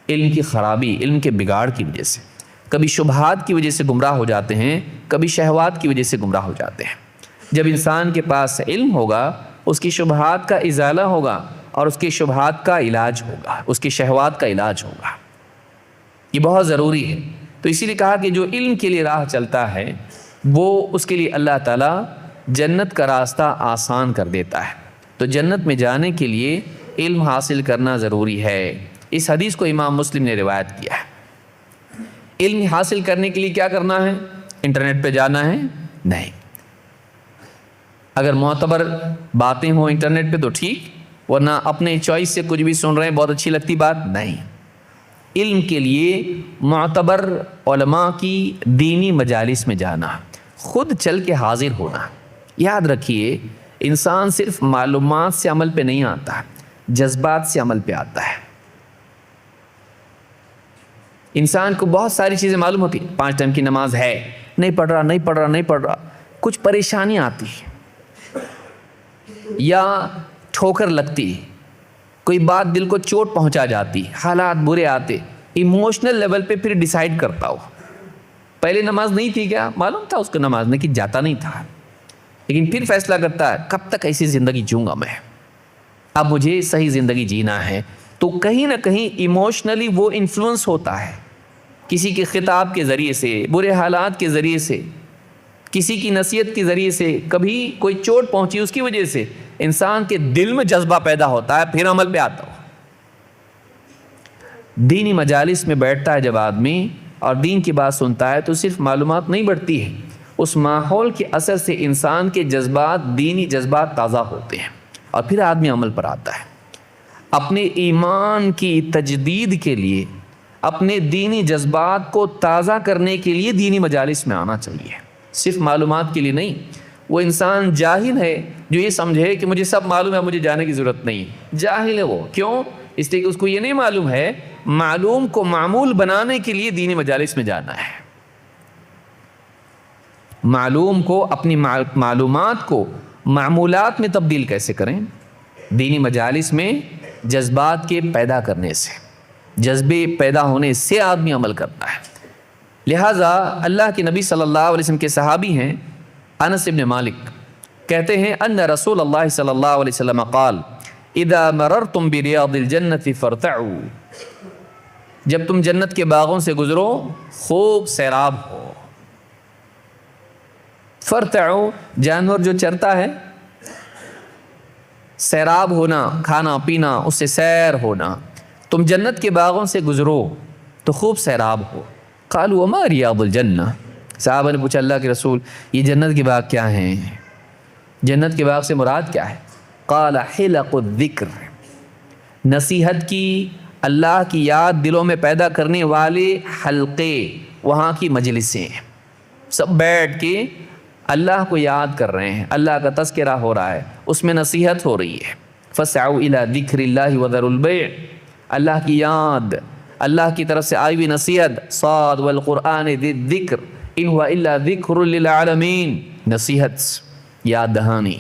علم کی خرابی، علم کے بگاڑ کی وجہ سے. کبھی شبہات کی وجہ سے گمراہ ہو جاتے ہیں، کبھی شہوات کی وجہ سے گمراہ ہو جاتے ہیں. جب انسان کے پاس علم ہوگا، اس کی شبہات کا ازالہ ہوگا اور اس کی شبہات کا علاج ہوگا، اس کی شہوات کا علاج ہوگا. یہ بہت ضروری ہے. تو اسی لیے کہا کہ جو علم کے لیے راہ چلتا ہے وہ اس کے لیے اللہ تعالیٰ جنت کا راستہ آسان کر دیتا ہے. تو جنت میں جانے کے لیے علم حاصل کرنا ضروری ہے. اس حدیث کو امام مسلم نے روایت کیا ہے. علم حاصل کرنے کے لیے کیا کرنا ہے؟ انٹرنیٹ پہ جانا ہے؟ نہیں. اگر معتبر باتیں ہوں انٹرنیٹ پہ تو ٹھیک، ورنہ اپنے چوائس سے کچھ بھی سن رہے ہیں، بہت اچھی لگتی بات نہیں. علم کے لیے معتبر علماء کی دینی مجالس میں جانا، خود چل کے حاضر ہونا. یاد رکھیے انسان صرف معلومات سے عمل پہ نہیں آتا، جذبات سے عمل پہ آتا ہے. انسان کو بہت ساری چیزیں معلوم ہوتی ہیں، 5 ٹائم کی نماز ہے، نہیں پڑھ رہا، کچھ پریشانی آتی ہے یا ٹھوکر لگتی ہے، کوئی بات دل کو چوٹ پہنچا جاتی، حالات برے آتے، ایموشنل لیول پہ پھر ڈیسائیڈ کرتا ہو. پہلے نماز نہیں تھی کیا؟ معلوم تھا اس کو نماز نہیں، کہ جاتا نہیں تھا، لیکن پھر فیصلہ کرتا ہے کب تک ایسی زندگی جیوں گا میں، اب مجھے صحیح زندگی جینا ہے. تو کہیں نہ کہیں ایموشنلی وہ انفلوئنس ہوتا ہے، کسی کے خطاب کے ذریعے سے، برے حالات کے ذریعے سے، کسی کی نصیحت کے ذریعے سے، کبھی کوئی چوٹ پہنچی اس کی وجہ سے انسان کے دل میں جذبہ پیدا ہوتا ہے، پھر عمل پہ آتا ہو. دینی مجالس میں بیٹھتا ہے جب آدمی اور دین کی بات سنتا ہے تو صرف معلومات نہیں بڑھتی ہے، اس ماحول کے اثر سے انسان کے جذبات، دینی جذبات تازہ ہوتے ہیں اور پھر آدمی عمل پر آتا ہے. اپنے ایمان کی تجدید کے لیے، اپنے دینی جذبات کو تازہ کرنے کے لیے دینی مجالس میں آنا چاہیے، صرف معلومات کے لیے نہیں. وہ انسان جاہل ہے جو یہ سمجھے کہ مجھے سب معلوم ہے، مجھے جانے کی ضرورت نہیں. جاہل ہے وہ. کیوں؟ اس لیے کہ اس کو یہ نہیں معلوم ہے معلوم کو معمول بنانے کے لیے دینی مجالس میں جانا ہے. معلوم کو، اپنی معلومات کو معمولات میں تبدیل کیسے کریں؟ دینی مجالس میں جذبات کے پیدا کرنے سے، جذبے پیدا ہونے سے آدمی عمل کرتا ہے. لہٰذا اللہ کے نبی صلی اللہ علیہ وسلم کے صحابی ہیں انس بن مالک، کہتے ہیں ان رسول اللہ صلی اللہ علیہ وسلم قال اذا مررتم بریاض الجنت فارتعوا، جب تم جنت کے باغوں سے گزرو خوب سیراب ہو. فرتعوا، جانور جو چرتا ہے، سیراب ہونا، کھانا پینا، اس سے سیر ہونا. تم جنت کے باغوں سے گزرو تو خوب سیراب ہو. قالوا وما ریاض الجنہ، صحابہ نے پوچھا اللہ کے رسول یہ جنت کے باغ کیا ہیں؟ جنت کے باغ سے مراد کیا ہے؟ قال حلق الذکر، نصیحت کی، اللہ کی یاد دلوں میں پیدا کرنے والے حلقے، وہاں کی مجلسیں، سب بیٹھ کے اللہ کو یاد کر رہے ہیں، اللہ کا تذکرہ ہو رہا ہے، اس میں نصیحت ہو رہی ہے. فسعوا الی ذکر اللہ وذروا البیع، اللہ کی یاد، اللہ کی طرف سے آئی ہوئی نصیحت. صاد والقرآن ذی الذکر ان هو الا ذکر للعالمین، نصیحت، یاد دہانی.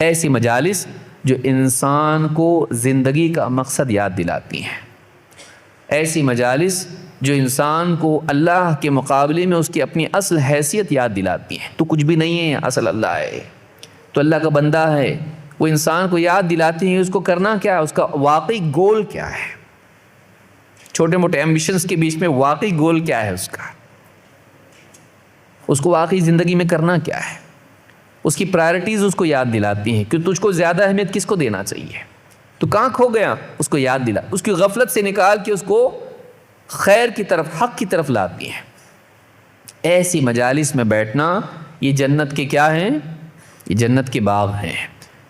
ایسی مجالس جو انسان کو زندگی کا مقصد یاد دلاتی ہیں، ایسی مجالس جو انسان کو اللہ کے مقابلے میں اس کی اپنی اصل حیثیت یاد دلاتی ہیں. تو کچھ بھی نہیں ہے، اصل اللہ ہے، تو اللہ کا بندہ ہے. وہ انسان کو یاد دلاتی ہیں اس کو کرنا کیا ہے، اس کا واقعی گول کیا ہے. چھوٹے موٹے ایمبیشنز کے بیچ میں واقعی گول کیا ہے، اس کو واقعی زندگی میں کرنا کیا ہے. اس کی پرائرٹیز اس کو یاد دلاتی ہیں کہ تجھ کو زیادہ اہمیت کس کو دینا چاہیے، تو کہاں کھو گیا اس کو یاد دلا، اس کی غفلت سے نکال کے اس کو خیر کی طرف، حق کی طرف لاتی ہیں. ایسی مجالس میں بیٹھنا یہ جنت کے کیا ہیں؟ یہ جنت کے باغ ہیں.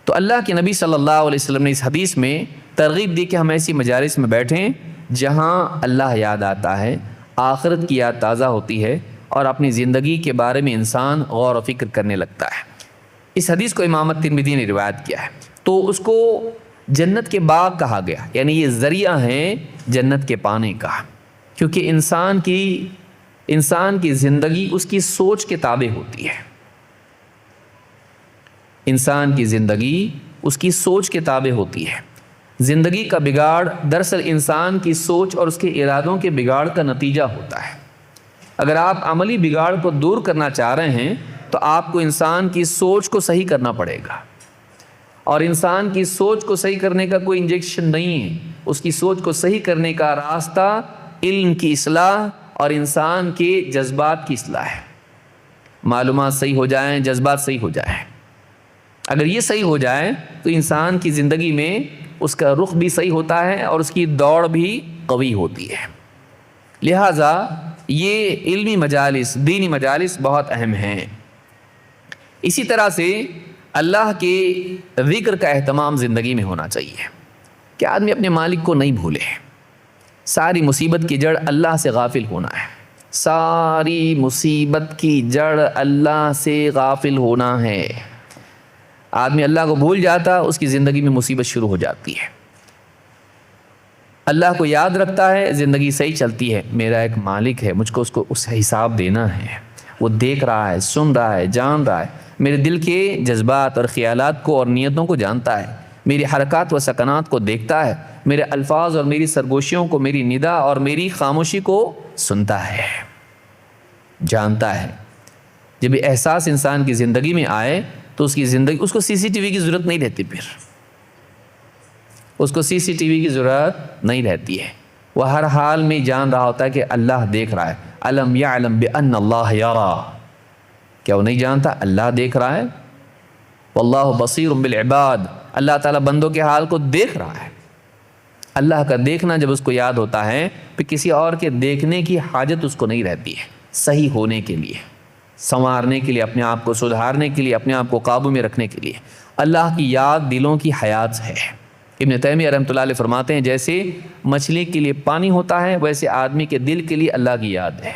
تو اللہ کے نبی صلی اللہ علیہ وسلم نے اس حدیث میں ترغیب دی کہ ہم ایسی مجالس میں بیٹھیں جہاں اللہ یاد آتا ہے، آخرت کی یاد تازہ ہوتی ہے اور اپنی زندگی کے بارے میں انسان غور و فکر کرنے لگتا ہے۔ اس حدیث کو امام ترمذی نے روایت کیا ہے، تو اس کو جنت کے باغ کہا گیا، یعنی یہ ذریعہ ہیں جنت کے پانے کا، کیونکہ انسان کی زندگی اس کی سوچ کے تابع ہوتی ہے۔ انسان کی زندگی اس کی سوچ کے تابع ہوتی ہے۔ زندگی کا بگاڑ دراصل انسان کی سوچ اور اس کے ارادوں کے بگاڑ کا نتیجہ ہوتا ہے۔ اگر آپ عملی بگاڑ کو دور کرنا چاہ رہے ہیں تو آپ کو انسان کی سوچ کو صحیح کرنا پڑے گا، اور انسان کی سوچ کو صحیح کرنے کا کوئی انجیکشن نہیں ہے۔ اس کی سوچ کو صحیح کرنے کا راستہ علم کی اصلاح اور انسان کے جذبات کی اصلاح ہے۔ معلومات صحیح ہو جائیں، جذبات صحیح ہو جائیں، اگر یہ صحیح ہو جائے تو انسان کی زندگی میں اس کا رخ بھی صحیح ہوتا ہے اور اس کی دوڑ بھی قوی ہوتی ہے۔ لہٰذا یہ علمی مجالس، دینی مجالس بہت اہم ہیں۔ اسی طرح سے اللہ کے ذکر کا اہتمام زندگی میں ہونا چاہیے کہ آدمی اپنے مالک کو نہیں بھولے۔ ساری مصیبت کی جڑ اللہ سے غافل ہونا ہے، ساری مصیبت کی جڑ اللہ سے غافل ہونا ہے۔ آدمی اللہ کو بھول جاتا، اس کی زندگی میں مصیبت شروع ہو جاتی ہے۔ اللہ کو یاد رکھتا ہے، زندگی صحیح چلتی ہے۔ میرا ایک مالک ہے، مجھ کو اس حساب دینا ہے، وہ دیکھ رہا ہے، سن رہا ہے، جان رہا ہے، میرے دل کے جذبات اور خیالات کو اور نیتوں کو جانتا ہے، میری حرکات و سکنات کو دیکھتا ہے، میرے الفاظ اور میری سرگوشیوں کو، میری ندا اور میری خاموشی کو سنتا ہے، جانتا ہے۔ جب یہ احساس انسان کی زندگی میں آئے تو اس کی زندگی، اس کو سی ٹی وی کی ضرورت نہیں رہتی، پھر اس کو سی ٹی وی کی ضرورت نہیں رہتی ہے۔ وہ ہر حال میں جان رہا ہوتا ہے کہ اللہ دیکھ رہا ہے۔ الم یعلم بان اللہ یرا، کیا وہ نہیں جانتا اللہ دیکھ رہا ہے؟ واللہ بصیر بالعباد، اللہ تعالیٰ بندوں کے حال کو دیکھ رہا ہے۔ اللہ کا دیکھنا جب اس کو یاد ہوتا ہے پھر کسی اور کے دیکھنے کی حاجت اس کو نہیں رہتی ہے۔ صحیح ہونے کے لیے، سنوارنے کے لیے، اپنے آپ کو سدھارنے کے لیے، اپنے آپ کو قابو میں رکھنے کے لیے اللہ کی یاد دلوں کی حیات ہے۔ ابن تیمیہ رحمۃ اللہ علیہ فرماتے ہیں جیسے مچھلی کے لیے پانی ہوتا ہے، ویسے آدمی کے دل کے لیے اللہ کی یاد ہے۔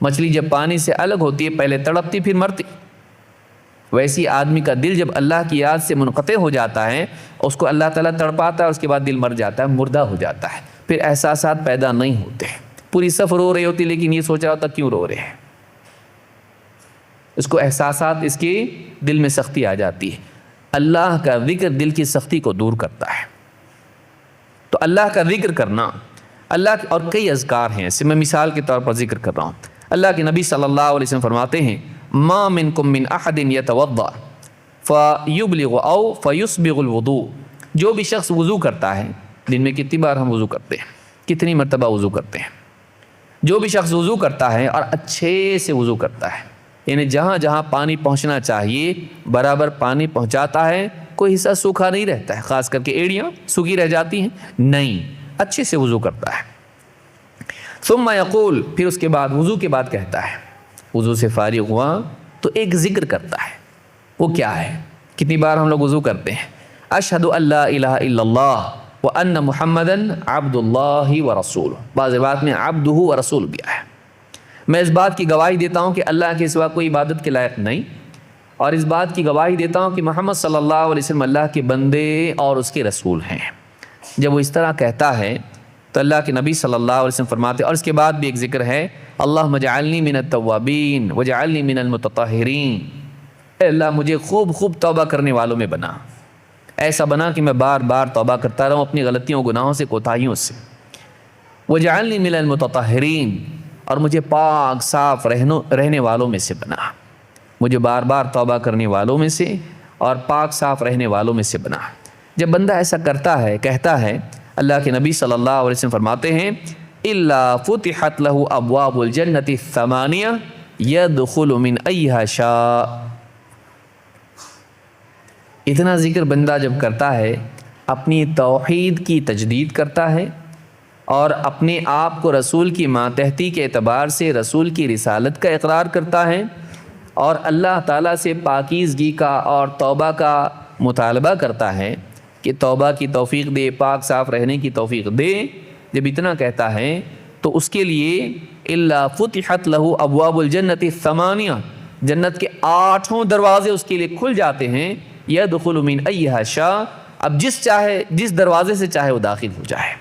مچھلی جب پانی سے الگ ہوتی ہے پہلے تڑپتی پھر مرتی، ویسی آدمی کا دل جب اللہ کی یاد سے منقطع ہو جاتا ہے، اس کو اللہ تعالیٰ تڑپاتا ہے، اس کے بعد دل مر جاتا ہے، مردہ ہو جاتا ہے، پھر احساسات پیدا نہیں ہوتے۔ پوری صف رو رہی ہوتی لیکن یہ سوچ رہا ہوتا کیوں رو رہے ہیں، اس کو احساسات، اس کے دل میں سختی آ جاتی ہے۔ اللہ کا ذکر دل کی سختی کو دور کرتا ہے۔ تو اللہ کا ذکر کرنا، اللہ کے اور کئی اذکار ہیں، اسے میں مثال کے طور پر ذکر کر رہا ہوں۔ اللہ کے نبی صلی اللہ علیہ وسلم فرماتے ہیں ما منکم من احد یتوضا فیبلغ او فیسبغ الوضوء، جو بھی شخص وضو کرتا ہے، دن میں کتنی بار ہم وضو کرتے ہیں، کتنی مرتبہ وضو کرتے ہیں، جو بھی شخص وضو کرتا ہے اور اچھے سے وضو کرتا ہے، یعنی جہاں جہاں پانی پہنچنا چاہیے برابر پانی پہنچاتا ہے، کوئی حصہ سوکھا نہیں رہتا ہے، خاص کر کے ایڑیاں سوکھی رہ جاتی ہیں، نہیں، اچھے سے وضو کرتا ہے۔ ثم یقول، پھر اس کے بعد وضو کے بعد کہتا ہے، وضو سے فارغ ہوا تو ایک ذکر کرتا ہے۔ وہ کیا ہے؟ کتنی بار ہم لوگ وضو کرتے ہیں؟ اشہد ان لا الہ الا اللہ وان محمدا عبد اللہ ورسولہ، بعض بات میں عبدہ ورسول بھی ہے۔ میں اس بات کی گواہی دیتا ہوں کہ اللہ کے سوا کوئی عبادت کے لائق نہیں، اور اس بات کی گواہی دیتا ہوں کہ محمد صلی اللہ علیہ وسلم اللہ کے بندے اور اس کے رسول ہیں۔ جب وہ اس طرح کہتا ہے تو اللہ کے نبی صلی اللہ علیہ وسلم فرماتے، اور اس کے بعد بھی ایک ذکر ہے، اللہم اجعلنی من التوابین واجعلنی من المتطہرین، اے اللہ مجھے خوب خوب توبہ کرنے والوں میں بنا، ایسا بنا کہ میں بار بار توبہ کرتا رہوں اپنی غلطیوں، گناہوں سے، کوتاہیوں سے۔ واجعلنی من المتطہرین، اور مجھے پاک صاف رہنے والوں میں سے بنا، مجھے بار بار توبہ کرنے والوں میں سے اور پاک صاف رہنے والوں میں سے بنا۔ جب بندہ ایسا کرتا ہے، کہتا ہے، اللہ کے نبی صلی اللہ علیہ وسلم فرماتے ہیں الا فتحت له ابواب الجنۃ الثمانیہ يدخل من ایہا شاء۔ اتنا ذکر بندہ جب کرتا ہے، اپنی توحید کی تجدید کرتا ہے اور اپنے آپ کو رسول کی ماتحتی کے اعتبار سے رسول کی رسالت کا اقرار کرتا ہے، اور اللہ تعالیٰ سے پاکیزگی کا اور توبہ کا مطالبہ کرتا ہے، کہ توبہ کی توفیق دے، پاک صاف رہنے کی توفیق دے، جب اتنا کہتا ہے تو اس کے لیے الا فتحت له ابواب الجنت الثمانیہ، جنت کے 8 دروازے اس کے لیے کھل جاتے ہیں، یدخل من ایھا شاء، اب جس دروازے سے چاہے وہ داخل ہو جائے۔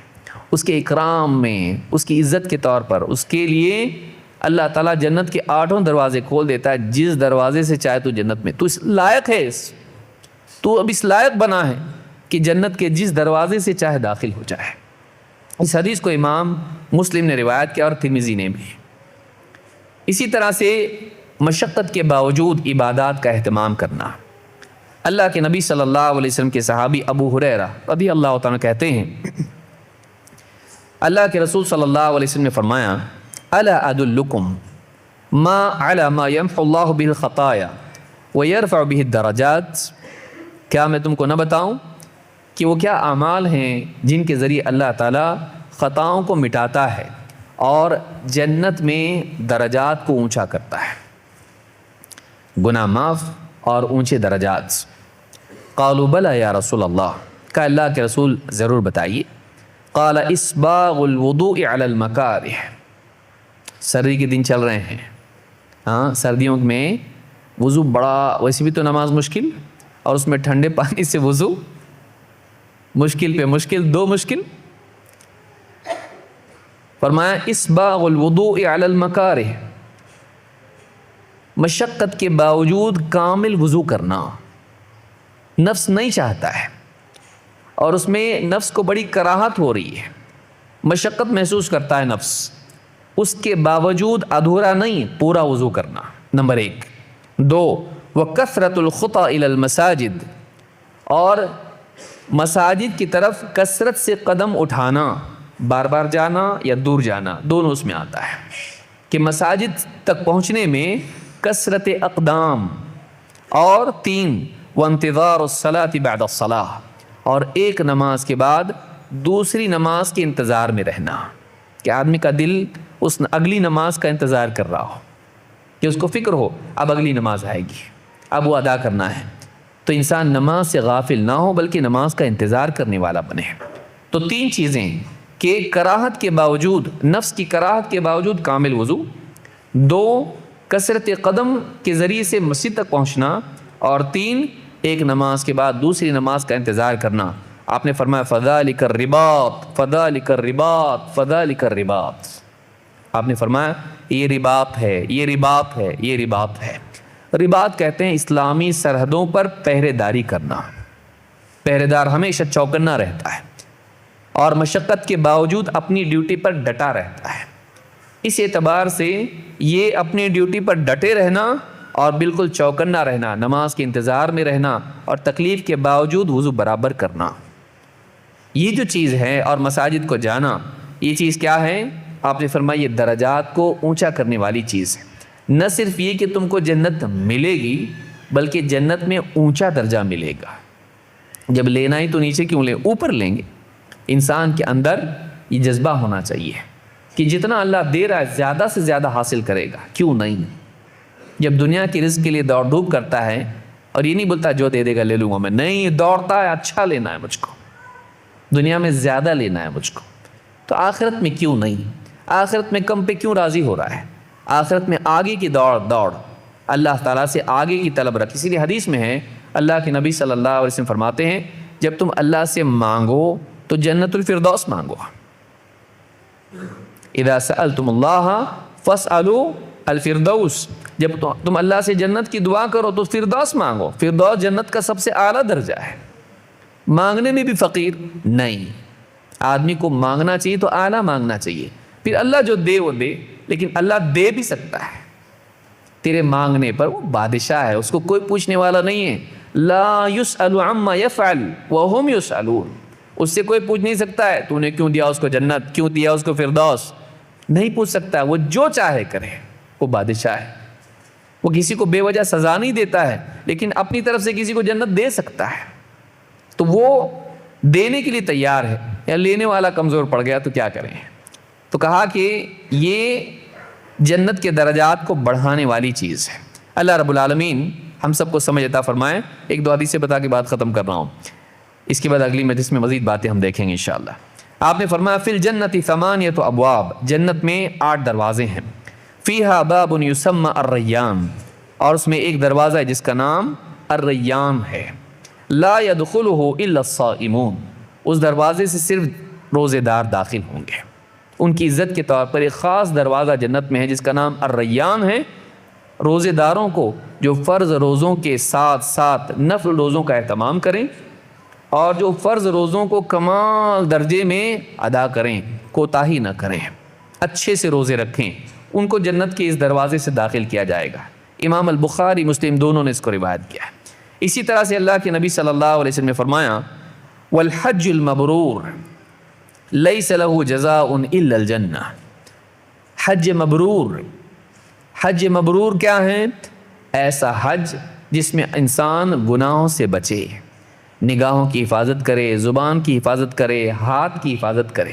اس کے اکرام میں، اس کی عزت کے طور پر اس کے لیے اللہ تعالیٰ جنت کے 8 دروازے کھول دیتا ہے، جس دروازے سے چاہے تو جنت میں، تو اس لائق ہے، تو اب اس لائق بنا ہے کہ جنت کے جس دروازے سے چاہے داخل ہو جائے۔ اس حدیث کو امام مسلم نے روایت کیا اور ترمذی نے بھی۔ اسی طرح سے مشقت کے باوجود عبادات کا اہتمام کرنا۔ اللہ کے نبی صلی اللہ علیہ وسلم کے صحابی ابو ہریرہ رضی اللہ تعالیٰ کہتے ہیں، اللہ کے رسول صلی اللہ علیہ وسلم نے فرمایا، الا ادلکم ما علی ما یمحو اللہ بہ الخطایا ویرفع بہ الدرجات، کیا میں تم کو نہ بتاؤں کہ وہ کیا اعمال ہیں جن کے ذریعے اللہ تعالیٰ خطاؤں کو مٹاتا ہے اور جنت میں درجات کو اونچا کرتا ہے، گناہ معاف اور اونچے درجات۔ قالوا بلی یا رسول اللہ، کہا اللہ کے رسول ضرور بتائیے۔ قال اسباغ الوضوء علی المکارہ، سردی کے دن چل رہے ہیں، ہاں سردیوں میں وضو بڑا، ویسے بھی تو نماز مشکل، اور اس میں ٹھنڈے پانی سے وضو مشکل پہ مشکل، 2 مشکل۔ فرمایا اسباغ الوضوء علی المکارہ، مشقت کے باوجود کامل وضو کرنا۔ نفس نہیں چاہتا ہے اور اس میں نفس کو بڑی کراہت ہو رہی ہے، مشقت محسوس کرتا ہے نفس، اس کے باوجود ادھورا نہیں، پورا وضو کرنا، نمبر 1۔ 2 وکثرۃ الخطی الی المساجد، اور مساجد کی طرف کثرت سے قدم اٹھانا، بار بار جانا یا دور جانا، دونوں اس میں آتا ہے کہ مساجد تک پہنچنے میں کثرت اقدام۔ اور 3 وانتظار الصلاۃ بعد الصلاۃ، اور ایک نماز کے بعد دوسری نماز کے انتظار میں رہنا، کہ آدمی کا دل اس اگلی نماز کا انتظار کر رہا ہو، کہ اس کو فکر ہو اب اگلی نماز آئے گی، اب وہ ادا کرنا ہے، تو انسان نماز سے غافل نہ ہو بلکہ نماز کا انتظار کرنے والا بنے۔ تو 3 چیزیں کہ کراہت کے باوجود، نفس کی کراہت کے باوجود کامل وضو، 2 کثرت قدم کے ذریعے سے مسجد تک پہنچنا، اور 3 ایک نماز کے بعد دوسری نماز کا انتظار کرنا۔ آپ نے فرمایا فذالک الرباط فذالک الرباط فذالک الرباط، آپ نے فرمایا یہ رباط ہے، یہ رباط ہے، یہ رباط ہے۔ رباط کہتے ہیں اسلامی سرحدوں پر پہرے داری کرنا، پہرے دار ہمیشہ چوکنا رہتا ہے اور مشقت کے باوجود اپنی ڈیوٹی پر ڈٹا رہتا ہے۔ اس اعتبار سے یہ اپنی ڈیوٹی پر ڈٹے رہنا اور بالکل چوکنا رہنا، نماز کے انتظار میں رہنا اور تکلیف کے باوجود وضو برابر کرنا، یہ جو چیز ہے، اور مساجد کو جانا، یہ چیز کیا ہے؟ آپ نے فرمایا یہ درجات کو اونچا کرنے والی چیز ہے۔ نہ صرف یہ کہ تم کو جنت ملے گی بلکہ جنت میں اونچا درجہ ملے گا۔ جب لینا ہی تو نیچے کیوں لیں، اوپر لیں گے۔ انسان کے اندر یہ جذبہ ہونا چاہیے کہ جتنا اللہ دے رہا ہے زیادہ سے زیادہ حاصل کرے گا، کیوں نہیں۔ جب دنیا کی رزق کے لیے دوڑ دھوپ کرتا ہے اور یہ نہیں بولتا جو دے دے گا لے لوں گا میں، نہیں، دوڑتا ہے اچھا لینا ہے مجھ کو، دنیا میں زیادہ لینا ہے مجھ کو، تو آخرت میں کیوں نہیں؟ آخرت میں کم پہ کیوں راضی ہو رہا ہے؟ آخرت میں آگے کی دوڑ، اللہ تعالیٰ سے آگے کی طلب رکھ۔ اسی لیے حدیث میں ہے، اللہ کے نبی صلی اللہ علیہ وسلم فرماتے ہیں جب تم اللہ سے مانگو تو جنت الفردوس مانگو۔ اذا سألتم اللہ فاسألوا الفردوس، جب تم اللہ سے جنت کی دعا کرو تو فردوس مانگو۔ فردوس جنت کا سب سے اعلیٰ درجہ ہے۔ مانگنے میں بھی فقیر نہیں، آدمی کو مانگنا چاہیے تو اعلیٰ مانگنا چاہیے، پھر اللہ جو دے وہ دے، لیکن اللہ دے بھی سکتا ہے تیرے مانگنے پر، وہ بادشاہ ہے، اس کو کوئی پوچھنے والا نہیں ہے۔ لا يسأل عما يفعل وهم يسألون، اس سے کوئی پوچھ نہیں سکتا ہے تو نے کیوں دیا اس کو جنت، کیوں دیا اس کو فردوس، نہیں پوچھ سکتا، وہ جو چاہے کرے، وہ بادشاہ ہے۔ وہ کسی کو بے وجہ سزا نہیں دیتا ہے لیکن اپنی طرف سے کسی کو جنت دے سکتا ہے، تو وہ دینے کے لیے تیار ہے، یا لینے والا کمزور پڑ گیا تو کیا کریں۔ تو کہا کہ یہ جنت کے درجات کو بڑھانے والی چیز ہے۔ اللہ رب العالمین ہم سب کو سمجھ عطا فرمائے۔ ایک 2 حدیثیں بتا کے بات ختم کر رہا ہوں۔ اس کے بعد اگلی مجلس میں مزید باتیں ہم دیکھیں گے انشاءاللہ۔ آپ نے فرمایا فی الجنت 8 ابواب، جنت میں 8 دروازے ہیں، فیہا باب یسمى الریان، اور اس میں ایک دروازہ ہے جس کا نام الریان ہے، لا يدخلہ الا الصائمون، اس دروازے سے صرف روزے دار داخل ہوں گے۔ ان کی عزت کے طور پر ایک خاص دروازہ جنت میں ہے جس کا نام الریان ہے۔ روزے داروں کو جو فرض روزوں کے ساتھ ساتھ نفل روزوں کا اہتمام کریں اور جو فرض روزوں کو کمال درجے میں ادا کریں، کوتاہی نہ کریں، اچھے سے روزے رکھیں، ان کو جنت کے اس دروازے سے داخل کیا جائے گا۔ امام البخاری مسلم دونوں نے اس کو روایت کیا ہے۔ اسی طرح سے اللہ کے نبی صلی اللہ علیہ وسلم نے فرمایا والحج المبرور لیس له جزاء الا الجنہ، حج مبرور، حج مبرور کیا ہے؟ ایسا حج جس میں انسان گناہوں سے بچے، نگاہوں کی حفاظت کرے، زبان کی حفاظت کرے، ہاتھ کی حفاظت کرے،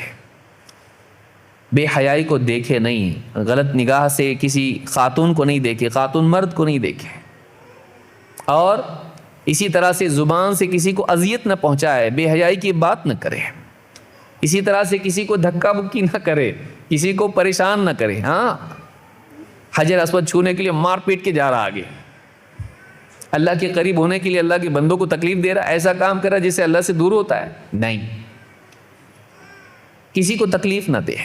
بے حیائی کو دیکھے نہیں، غلط نگاہ سے کسی خاتون کو نہیں دیکھے، خاتون مرد کو نہیں دیکھے، اور اسی طرح سے زبان سے کسی کو اذیت نہ پہنچائے، بے حیائی کی بات نہ کرے، اسی طرح سے کسی کو دھکا بکی نہ کرے، کسی کو پریشان نہ کرے۔ ہاں، حجر اسود چھونے کے لیے مار پیٹ کے جا رہا آگے، اللہ کے قریب ہونے کے لیے اللہ کے بندوں کو تکلیف دے رہا، ایسا کام کر رہا جس سے اللہ سے دور ہوتا ہے، نہیں، کسی کو تکلیف نہ دے۔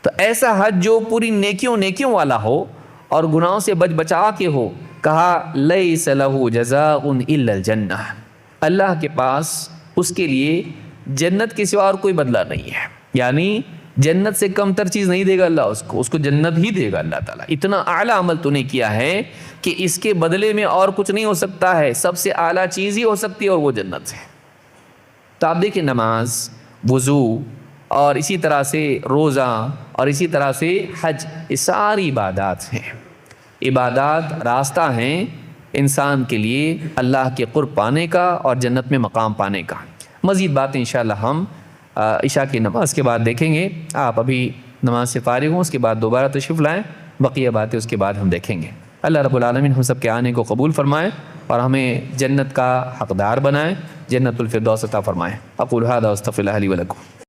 تو ایسا حج جو پوری نیکیوں والا ہو اور گناہوں سے بچ بچا کے ہو، کہا لیس لہ جزاء الا الجنہ، اللہ کے پاس اس کے لیے جنت کے سوا اور کوئی بدلہ نہیں ہے، یعنی جنت سے کم تر چیز نہیں دے گا اللہ اس کو جنت ہی دے گا اللہ تعالیٰ۔ اتنا اعلیٰ عمل تو نے کیا ہے کہ اس کے بدلے میں اور کچھ نہیں ہو سکتا ہے، سب سے اعلیٰ چیز ہی ہو سکتی ہے اور وہ جنت سے۔ تو آپ دیکھیں نماز، وضو، اور اسی طرح سے روزہ، اور اسی طرح سے حج، یہ ساری عبادات ہیں، عبادات راستہ ہیں انسان کے لیے اللہ کے قرب پانے کا اور جنت میں مقام پانے کا۔ مزید باتیں انشاءاللہ ہم عشاء کی نماز کے بعد دیکھیں گے۔ آپ ابھی نماز سے فارغ ہوں، اس کے بعد دوبارہ تشریف لائیں، بقیہ باتیں اس کے بعد ہم دیکھیں گے۔ اللہ رب العالمین ہم سب کے آنے کو قبول فرمائے اور ہمیں جنت کا حقدار بنائے، جنت الفردوس عطا فرمائے۔ اقول ھذا واستغفر اللہ لی ولکم۔